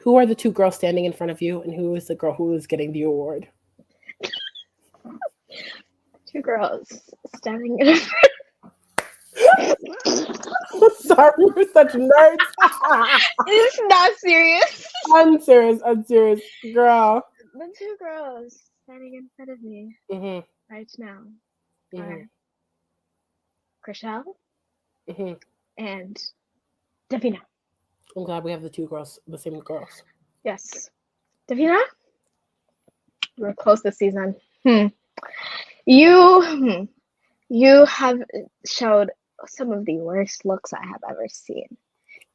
who are the two girls standing in front of you, and who is the girl who is getting the award? Two girls standing in front. Sorry, we're such nerds. It's not serious. Unserious, girl. The two girls standing in front of me right now are Christia and Davina. I'm glad we have the two girls, the same girls. Yes. Davina, we're close this season. You have showed some of the worst looks I have ever seen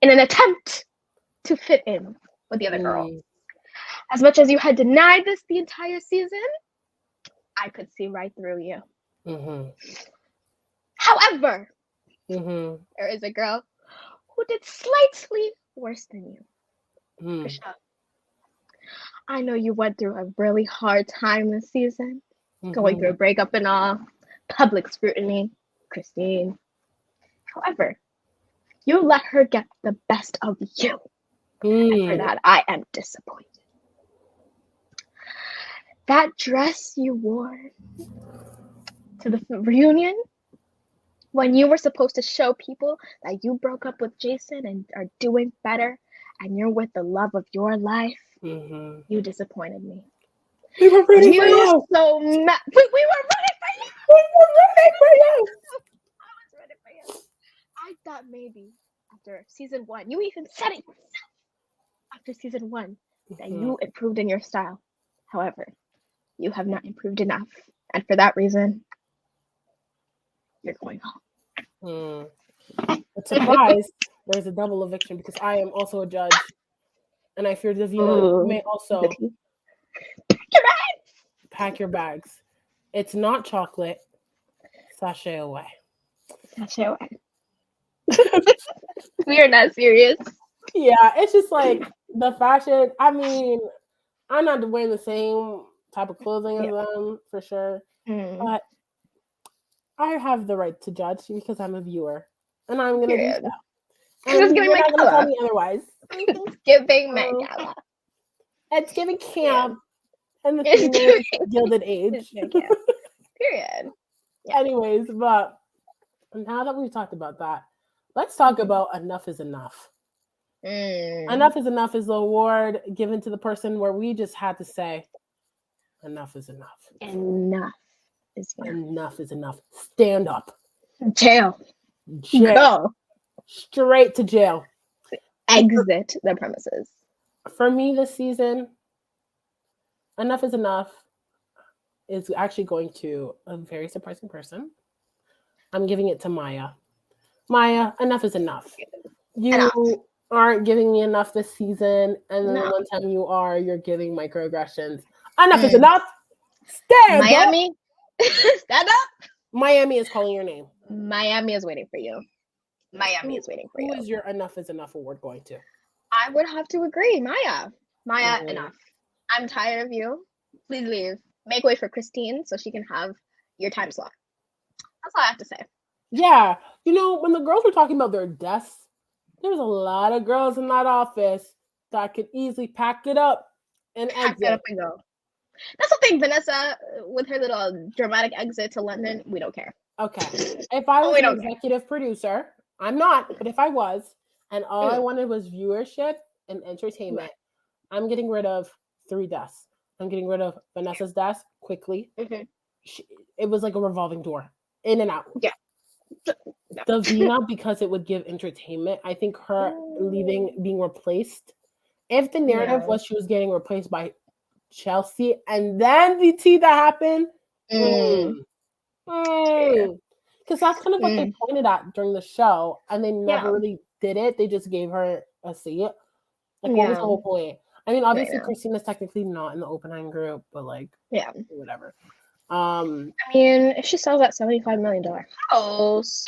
in an attempt to fit in with the other girls. As much as you had denied this the entire season, I could see right through you. However, there is a girl who did slightly worse than you. Christia, I know you went through a really hard time this season, going through a breakup and all, public scrutiny, Christine. However, you let her get the best of you. And for that, I am disappointed. That dress you wore to the reunion, when you were supposed to show people that you broke up with Jason and are doing better, and you're with the love of your life, you disappointed me. We were rooting for you. So we were rooting for you. I was rooting for you. I thought maybe after season 1, you even said it yourself. After season 1, that you improved in your style. However, you have not improved enough, and for that reason, you're going home. But surprise, there's a double eviction because I am also a judge, and I fear Davina may also pack your bags. It's not chocolate. Sashay away. Sashay away. We are not serious. Yeah, it's just like the fashion. I mean, I'm not wearing the same type of clothing as them for sure, but I have the right to judge because I'm a viewer, and I'm gonna do so. And you're not gonna tell me otherwise. It's giving Met Gala. It's giving camp. And the It's theme doing is Gilded Age. it's doing it. Period. Yeah. Anyways, but now that we've talked about that, let's talk Mhm. about Enough is Enough. Mm. Enough is Enough is the award given to the person where we just had to say, enough is enough. Enough is enough. Enough is enough. Stand up. Jail. Jail. Go. Straight to jail. Exit the premises. For me this season, Enough is Enough is actually going to a very surprising person. I'm giving it to Maya. Maya, enough is enough. You Enough. aren't giving me enough this season, and then No. the one time you are, you're giving microaggressions. Enough is Mm. enough. Stand up. Miami, stand up. Miami is calling your name. Miami is waiting for you. Miami is waiting for Who you. is your Enough is Enough award going to? I would have to agree. Maya. Maya, Mhm. enough. I'm tired of you. Please leave. Make way for Christine so she can have your time slot. That's all I have to say. Yeah. You know, when the girls were talking about their deaths, there's a lot of girls in that office that could easily pack it up and Pack exit. it up and go. That's the thing, Vanessa, with her little dramatic exit to London, we don't care. Okay. If I was we an don't care. executive producer, I'm not, but if I was, and all I wanted was viewership and entertainment, I'm getting rid of 3 deaths. I'm getting rid of Vanessa's death quickly. Mhm. It was like a revolving door, in and out. Yeah. Davina, because it would give entertainment. I think her leaving, being replaced. If the narrative Yeah. was she was getting replaced by Chelsea, and then the tea that happened, because that's kind of what they pointed at during the show, and they never really did it. They just gave her a seat. Like, what was the whole point? I mean, obviously, Christina's technically not in the Oppenheim group, but like, whatever. I mean, if she sells that $75 million house,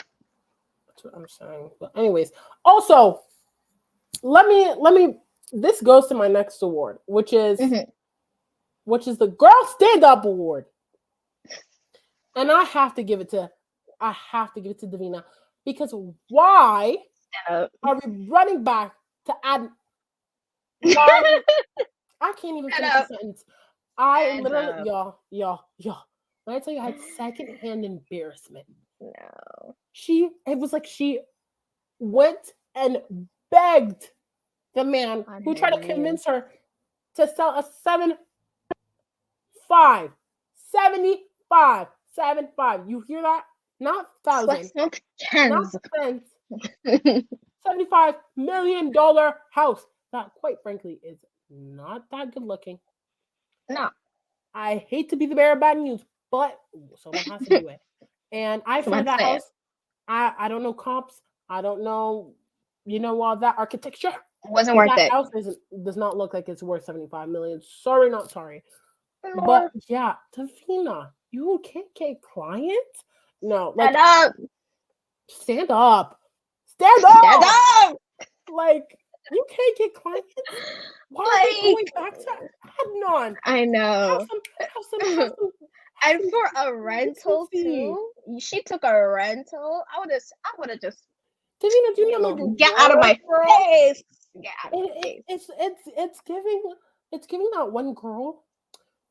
that's what I'm saying. But anyways, also, let me. This goes to my next award, which is the Girl Stand Up Award, and I have to give it to Davina, because why are we running back to add? Why? I can't even finish the sentence. I literally, y'all. When I tell you I had secondhand embarrassment. No. It was like she went and begged the man who tried to convince her to sell a 75. You hear that? Not thousand. Not cents. $75 million house that, quite frankly, is not that good looking. No. I hate to be the bearer of bad news, but someone has to do it. And I find that house. I don't know comps. I don't know, all that architecture. It wasn't worth it. That house does not look like it's worth $75 million. Sorry, not sorry. But yeah, Davina, you can't get clients. No, like stand up. Like, you can't get clients. Why are you going back to Adnan? I know. Have some and for a rental too. She took a rental. I would have just. Davina, do you know, get out of my face. Get out of my face. It's giving that one girl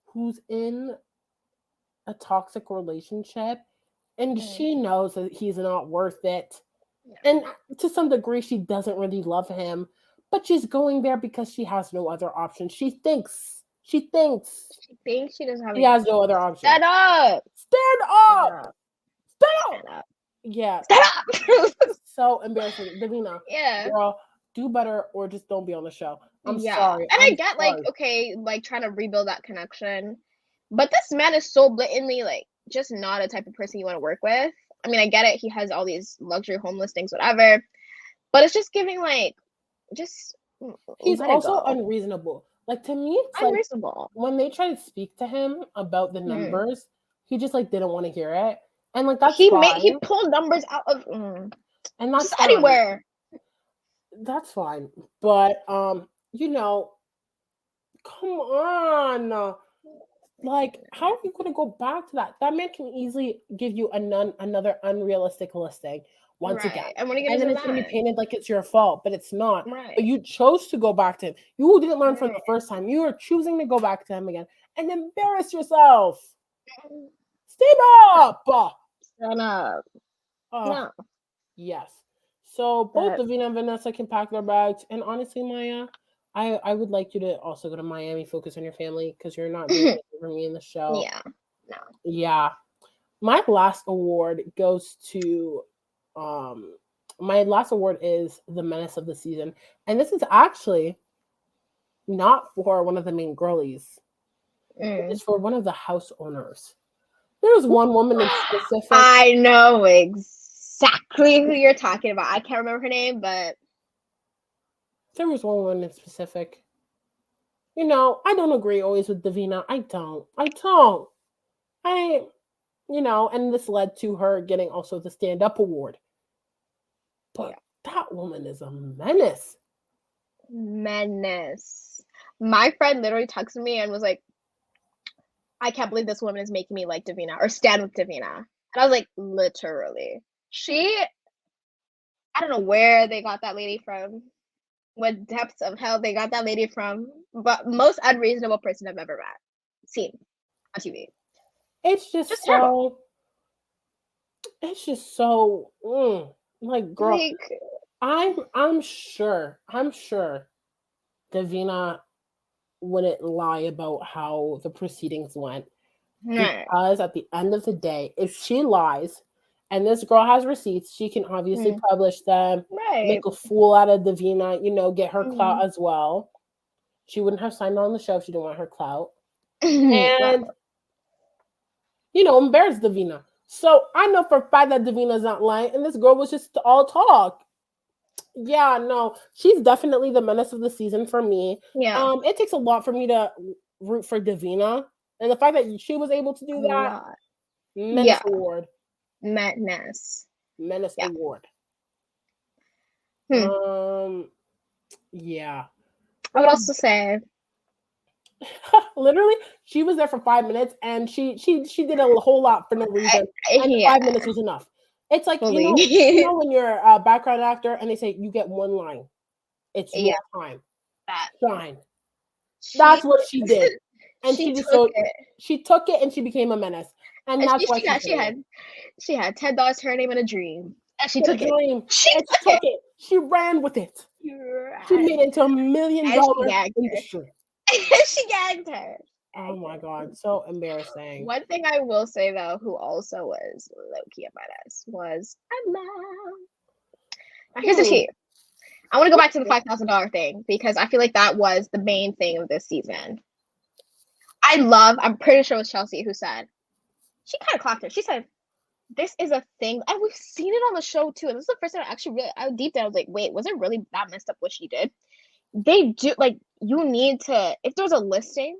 who's in a toxic relationship, and she knows that he's not worth it. And to some degree, she doesn't really love him, but she's going there because she has no other option. She thinks she doesn't have. She has no other option. Stand up! Yeah. Stand up! So embarrassing, Davina. Yeah. Girl, do better or just don't be on the show. I'm sorry. And I get like trying to rebuild that connection, but this man is so blatantly like just not a type of person you want to work with. I mean, I get it. He has all these luxury home listings, whatever. But it's just giving he's also unreasonable. Like, to me, it's unreasonable. Like when they try to speak to him about the numbers, he just didn't want to hear it. And like that's he fine. He pulled numbers out of and that's just anywhere. That's fine. But come on. Like, how are you going to go back to that? That man can easily give you another unrealistic listing once again. And then it's going to be painted like it's your fault, but it's not. Right. But you chose to go back to him. You didn't learn from the first time. You were choosing to go back to him again. and embarrass yourself. Stand up. Stand up. No. Yes. So both Davina and Vanessa can pack their bags. And honestly, Maya, I would like you to also go to Miami, focus on your family, because you're not doing it for me in the show. Yeah. No. Yeah. My last award goes to my last award is the menace of the season. And this is actually not for one of the main girlies. It's for one of the house owners. There's one woman in specific. I know exactly who you're talking about. I can't remember her name, but there was one woman in specific. You know, I don't agree always with Davina. I don't. You know, and this led to her getting also the stand-up award. But that woman is a menace. Menace. My friend literally texted me and was like, I can't believe this woman is making me like Davina or stand with Davina. And I was like, literally. I don't know where they got that lady from, what depths of hell they got that lady from, but most unreasonable person I've ever seen on TV. It's just so terrible. It's just so like, girl, like, I'm sure Davina wouldn't lie about how the proceedings went, because at the end of the day, if she lies and this girl has receipts, she can obviously publish them, make a fool out of Davina, you know, get her clout as well. She wouldn't have signed on the show if she didn't want her clout. And you know, embarrass Davina. So I know for a fact that Davina's not lying, and this girl was just all talk. Yeah, no, she's definitely the menace of the season for me. Yeah. It takes a lot for me to root for Davina, and the fact that she was able to do that, menace award. Menace award. Yeah. I would also say, literally, she was there for 5 minutes, and she did a whole lot for no reason, and 5 minutes was enough. It's like, you know when you're a background actor and they say you get one line, it's your time. Shine. That's what she did, and she took it, and she became a menace, and that's why she had $10 to her name and a dream, and she took it. She took it. She ran with it. She made it into $1 million industry. She gagged her. Oh my God, so embarrassing. One thing I will say though, who also was low-key a menace, was Emma. Now here's the tea. I want to go back to the $5,000 thing, because I feel like that was the main thing of this season. I'm pretty sure it was Chelsea who said, she kind of clocked her. She said, this is a thing, and we've seen it on the show too. And this is the first time I deep down, I was like, wait, was it really that messed up what she did? They do, like, you need to, if there's a listing,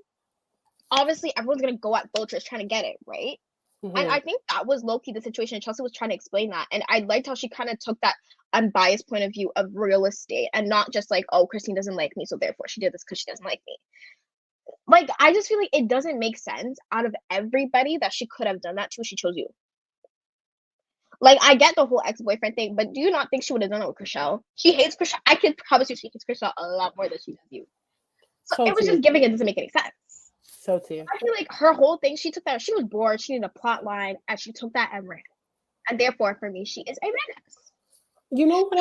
obviously everyone's going to go at vultures trying to get it, right? And I think that was low-key the situation. Chelsea was trying to explain that. And I liked how she kind of took that unbiased point of view of real estate, and not just like, oh, Christine doesn't like me, so therefore she did this because she doesn't like me. Like, I just feel like it doesn't make sense out of everybody that she could have done that to. She chose you. Like, I get the whole ex-boyfriend thing, but do you not think she would have done it with Chriselle? She hates Chriselle. I can promise you she hates Chriselle a lot more than she does you. So it was just giving, it doesn't make any sense. So too. I feel like her whole thing, she took that, she was bored, she needed a plot line, and she took that and ran. And therefore, for me, she is a menace. You know what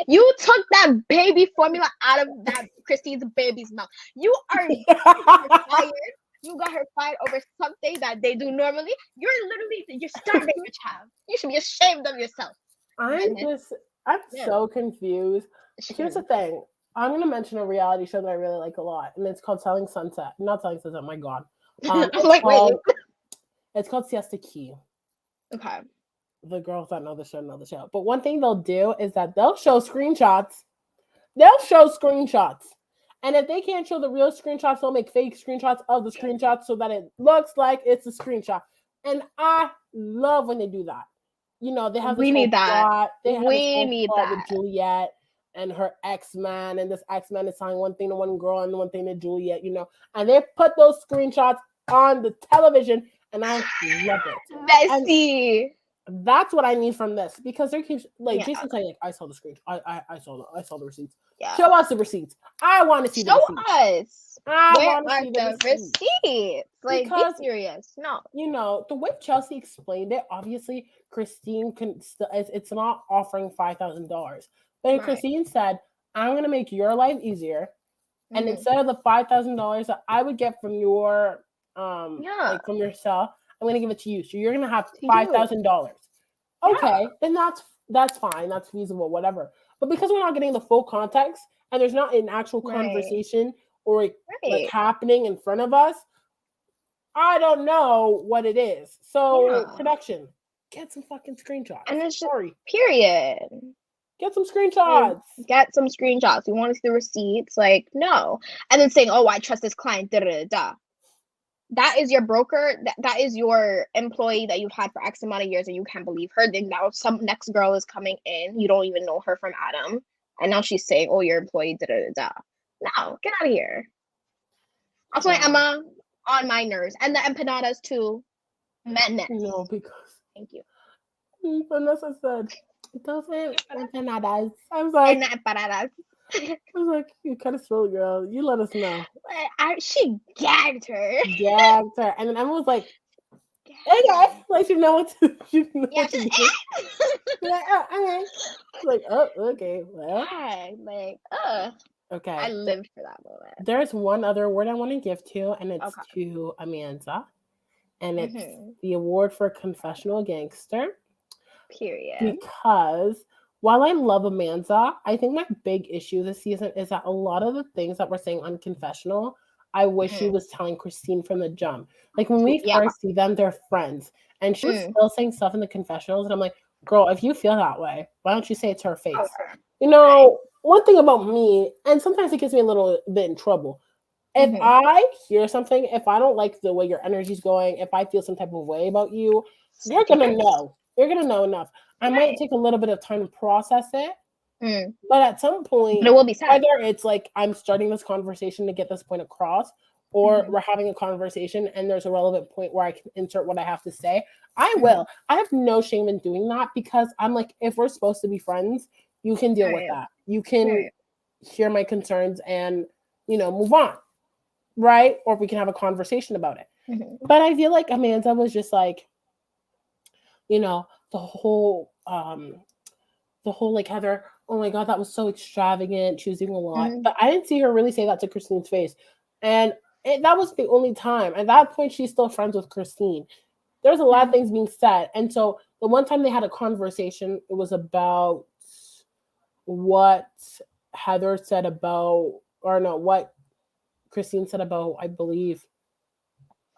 you took that baby formula out of that Christine's baby's mouth. You are fired. You got her fired over something that they do normally. You're starving your child. You should be ashamed of yourself. I'm so confused. Here's the thing. I'm going to mention a reality show that I really like a lot, and it's called Selling Sunset. Not Selling Sunset, my God. It's called Siesta Key. Okay. The girls that know the show. But one thing they'll do is that they'll show screenshots. And if they can't show the real screenshots, they'll make fake screenshots of the screenshots so that it looks like it's a screenshot. And I love when they do that. You know, they have this need that. Plot. We need that. With Juliet and her X-Man, and this X-Man is telling one thing to one girl and one thing to Juliet, you know. And they put those screenshots on the television, and I love it. Messy. That's what I need from this because there keeps like Yeah. Jason saying like I saw the screen. I saw the receipts. Yeah. Show us the receipts. I want to see the Show receipts. us. I Where want to are see the receipts? Like, because be serious. No. you know the way Chelsea explained it. Obviously, Christine can still. It's not offering $5,000, but Right. Christine said, "I'm going to make your life easier, and Mhm. instead of the $5,000 that I would get from your Yeah. like from yourself, I'm going to give it to you. So you're going to have To you. $5,000. Okay, Yeah. then that's fine. That's feasible. Whatever. But because we're not getting the full context and there's not an actual Right. conversation or like Right. happening in front of us, I don't know what it is. So Yeah. production, get some fucking screenshots. And it's just Sorry, period. get some Like, screenshots. get some screenshots. We want to see the receipts. Like, no. And then saying, oh, I trust this client. Da, da, da, da. That is your broker. That is your employee that you've had for X amount of years and you can't believe her. Then now some next girl is coming in. You don't even know her from Adam. And now she's saying, oh, your employee. Da, da, da, da. No, get out of here. Also, Emma on my nerves. And the empanadas too. Madness. No, because Thank you. Vanessa said those ain't empanadas. I was like, And the empanadas. you kind of spilled, girl. You let us know. She gagged her. Gagged her, and then Emma was like, okay, like you know what to, you know Yeah, what to she's do. Like, oh, okay. Like, oh, okay, well, like, okay. I lived for that moment. There's one other award I want to give to, and it's Okay. to Amanda, and it's the award for Confessional Gangster. Period. Because while I love Amanda, I think my big issue this season is that a lot of the things that we're saying on Confessional, I wish she was telling Christine from the jump. Like when we first see them, they're friends. And she was still saying stuff in the confessionals. And I'm like, girl, if you feel that way, why don't you say it to her face? Okay. You know, one thing about me, and sometimes it gets me a little bit in trouble. If I hear something, if I don't like the way your energy's going, if I feel some type of way about you, you're going to know. You're going to know enough. I might take a little bit of time to process it. But at some point, it will be said. Either it's like I'm starting this conversation to get this point across, or we're having a conversation and there's a relevant point where I can insert what I have to say. I will. I have no shame in doing that because I'm like, if we're supposed to be friends, you can deal with that. You can hear my concerns and, you know, move on. Right? Or we can have a conversation about it. But I feel like Amanda was just like, you know, the whole like Heather, oh my God, that was so extravagant. She was doing a lot. But I didn't see her really say that to Christine's face. And that was the only time. At that point, she's still friends with Christine. There's a lot of things being said. And so the one time they had a conversation, it was about what Heather said about, or no, what Christine said about, I believe,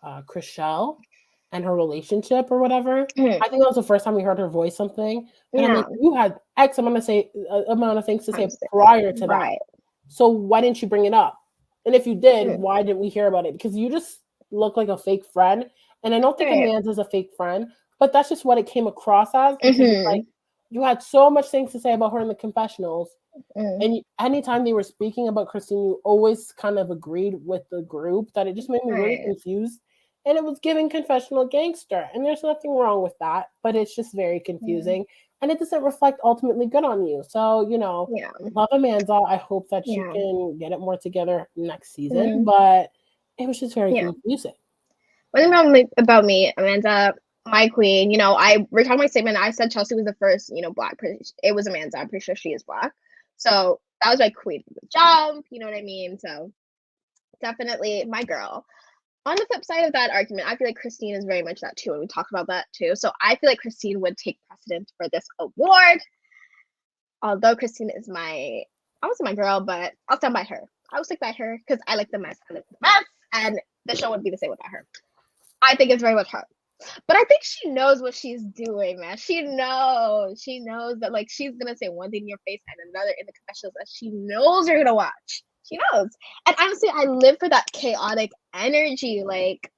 Chriselle and her relationship or whatever. I think that was the first time we heard her voice something. And I'm like, you had X amount of things to say prior to that. So why didn't you bring it up? And if you did, why didn't we hear about it? Because you just look like a fake friend. And I don't think Amanda's a fake friend, but that's just what it came across as. Because it's like you had so much things to say about her in the confessionals. And anytime they were speaking about Christine, you always kind of agreed with the group that it just made me really confused. And it was giving confessional gangster. And there's nothing wrong with that, but it's just very confusing. And it doesn't reflect ultimately good on you. So, you know, love Amanda. I hope that she can get it more together next season. But it was just very confusing. One thing about me, Amanda, my queen, you know, we're talking my statement. I said Chelsea was the first, you know, Black. It was Amanda. I'm pretty sure she is Black. So that was my queen from the jump. You know what I mean? So definitely my girl. On the flip side of that argument, I feel like Christine is very much that too, and we talk about that too. So I feel like Christine would take precedence for this award. Although Christine is I wasn't my girl, but I'll stand by her. I will stick by her because I like the mess. And the show would be the same without her. I think it's very much her. But I think she knows what she's doing, man. She knows that like she's gonna say one thing in your face and another in the confessionals that she knows you're gonna watch. She knows. And honestly, I live for that chaotic energy. Like,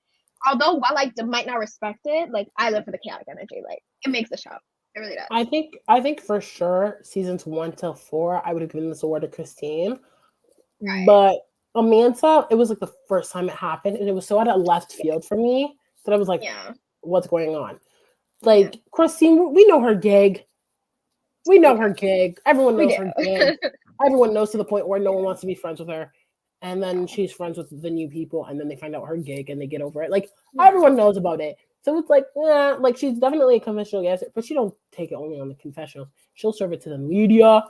although while I might not respect it, like I live for the chaotic energy. Like it makes the show. It really does. I think for sure seasons 1 till 4, I would have given this award to Christine. Right. But Amanda, it was like the first time it happened, and it was so out of left field for me that I was like, what's going on? Like Christine, we know her gig. We know her gig. Everyone knows her gig. Everyone knows to the point where no one wants to be friends with her. And then she's friends with the new people, and then they find out her gig and they get over it. Like everyone knows about it. So it's like, yeah, like she's definitely a confessional guest, but she don't take it only on the confessionals. She'll serve it to the media.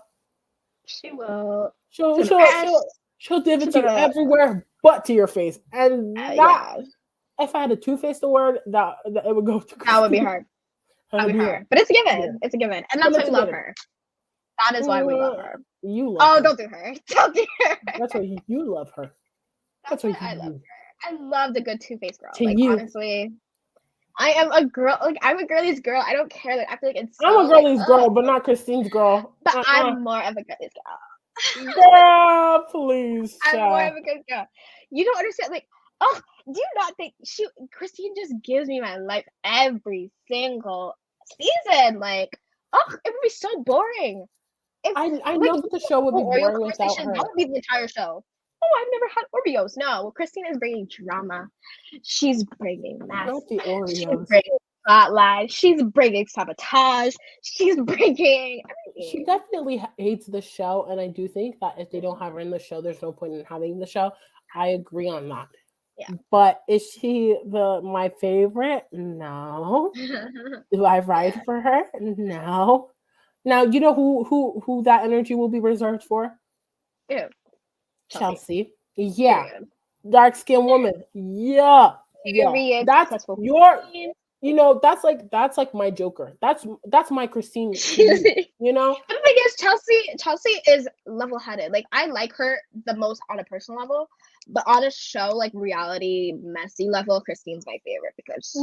She will. She'll give it to you everywhere but to your face. And that, if I had a two-faced word, that it would go to Christine. That would be hard. That would be hard. But it's a given. Yeah. It's a given. And that's why we love her. That is why we love her. You love her. Don't do her. Don't do her. That's why you love her. That's why I love her. I love the good two-faced girl. To like, you. Honestly, I am a girl. Like, I'm a girly's girl. I don't care. Like, I feel like it's so, I'm a girly's girl, but not Christine's girl. But I'm more of a girly's girl. Girl, please. I'm more of a good girl. You don't understand. Like, do you not think Christine just gives me my life every single season? Like, it would be so boring. I know that the show would be boring without her. That would be the entire show. I've never had Oreos. No, Christine is bringing drama. She's bringing mess. Not the Oreos. She's bringing spotlight. She's bringing sabotage. She's bringing everything. She definitely hates the show, and I do think that if they don't have her in the show, there's no point in having the show. I agree on that. Yeah. But is she my favorite? No. Do I ride for her? No. Now you know who that energy will be reserved for? Ew. Chelsea. Yeah. Dark skinned woman. Yeah. Yeah. That's your that's like my Joker. That's my Christine. You know? But the thing is, Chelsea is level-headed. Like, I like her the most on a personal level, but on a show like reality messy level, Christine's my favorite because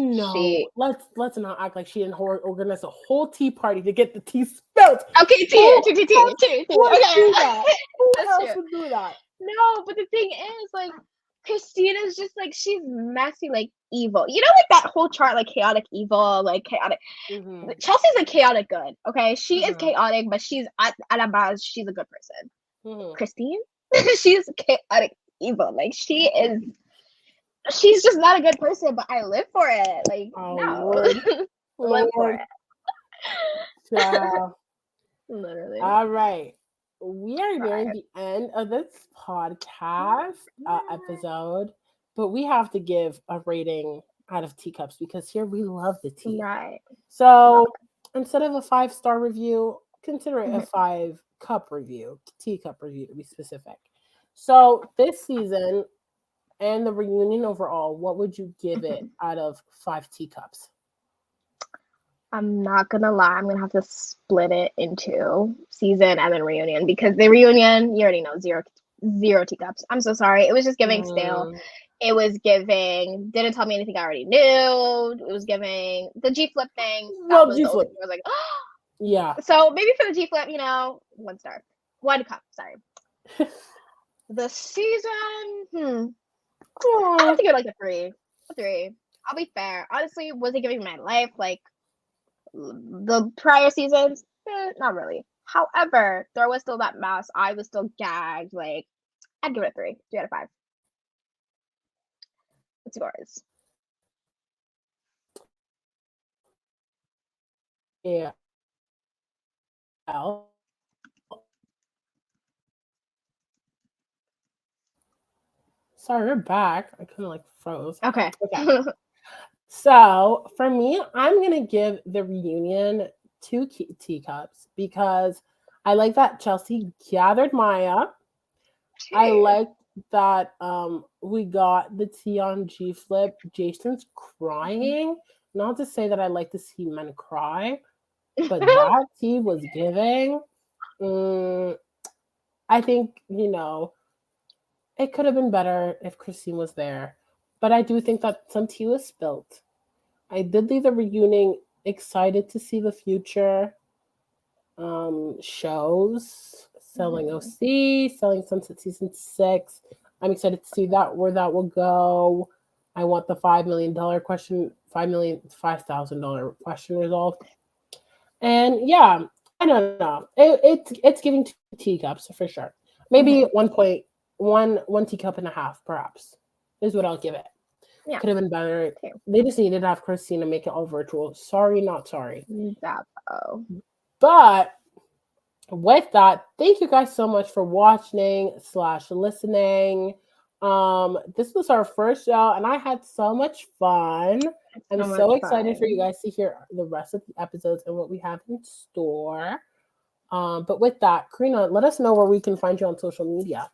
let's not act like she didn't organize a whole tea party to get the tea spilled. Okay, tea. Who else would do that? No, but the thing is, like, Christine is just like, she's messy, like evil. You know, like that whole chart, like chaotic evil, like chaotic. Mm-hmm. Chelsea's a chaotic good. Okay, she is chaotic, but she's at a base, she's a good person. Mm-hmm. Christine, she's chaotic evil. Like she's just not a good person. But I live for it. Like live for it. Literally. All right. We are nearing the end of this podcast episode, but we have to give a rating out of teacups because here we love the tea. Right. So instead of a 5-star review, consider it a 5-cup review, teacup review to be specific. So this season and the reunion overall, what would you give it out of 5 teacups? I'm not gonna lie, I'm gonna have to split it into season and then reunion because the reunion, you already know, zero teacups. I'm so sorry. It was just giving stale. It was giving, didn't tell me anything I already knew. It was giving the G flip thing. Well, G flip. I was like, yeah. So maybe for the G flip, 1 star. 1 cup, sorry. The season, I have to give it like a 3. A 3. I'll be fair. Honestly, was it giving my life like the prior seasons? Not really. However, there was still that mess. I was still gagged. Like, I'd give it a 3. 3 out of 5. What's yours? Yeah. Sorry, we're back. I kind of froze. Okay. So for me, I'm gonna give the reunion 2 teacups because I like that Chelsea gathered Maya. I like that we got the tea on G Flip. Jason's crying. Not to say that I like to see men cry, but that tea was giving. I think, it could have been better if Christine was there. But I do think that some tea was spilt. I did leave the reunion excited to see the future shows. Selling OC, Selling Sunset Season 6. I'm excited to see where that will go. I want the $5 million question, $5,000 question resolved. And yeah, I don't know. It's giving 2 teacups for sure. Maybe 1 teacup and a half, perhaps, is what I'll give it. Yeah. Could have been better. Too. They just needed to have Christina make it all virtual. Sorry, not sorry. But with that, thank you guys so much for watching / listening. This was our first show, and I had so much fun. I'm so excited for you guys to hear the rest of the episodes and what we have in store. But with that, Karina, let us know where we can find you on social media.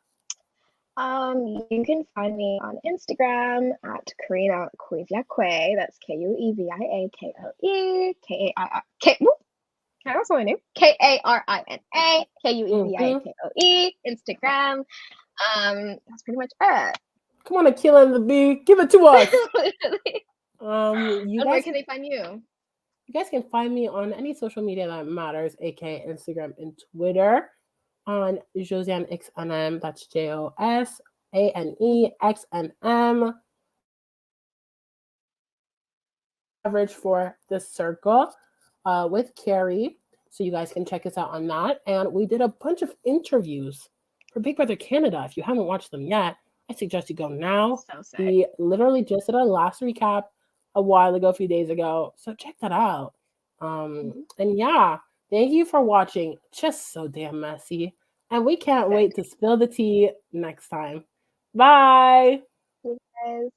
You can find me on Instagram at Karina Kueviakoe. That's Kueviakoe. Can I also my name? Karina Kueviakoe. Instagram. That's pretty much it. Come on, Akila and the Bee, give it to us. Where can they find you? You guys can find me on any social media that matters, aka Instagram and Twitter, on Josiane XNM. That's JOSANEXNM. Coverage for The Circle with Carrie. So you guys can check us out on that. And we did a bunch of interviews for Big Brother Canada. If you haven't watched them yet, I suggest you go now. So we literally just did our last recap a while ago, a few days ago. So check that out. And yeah, thank you for watching. Just so damn messy. And we can't wait to spill the tea next time. Bye. Yes.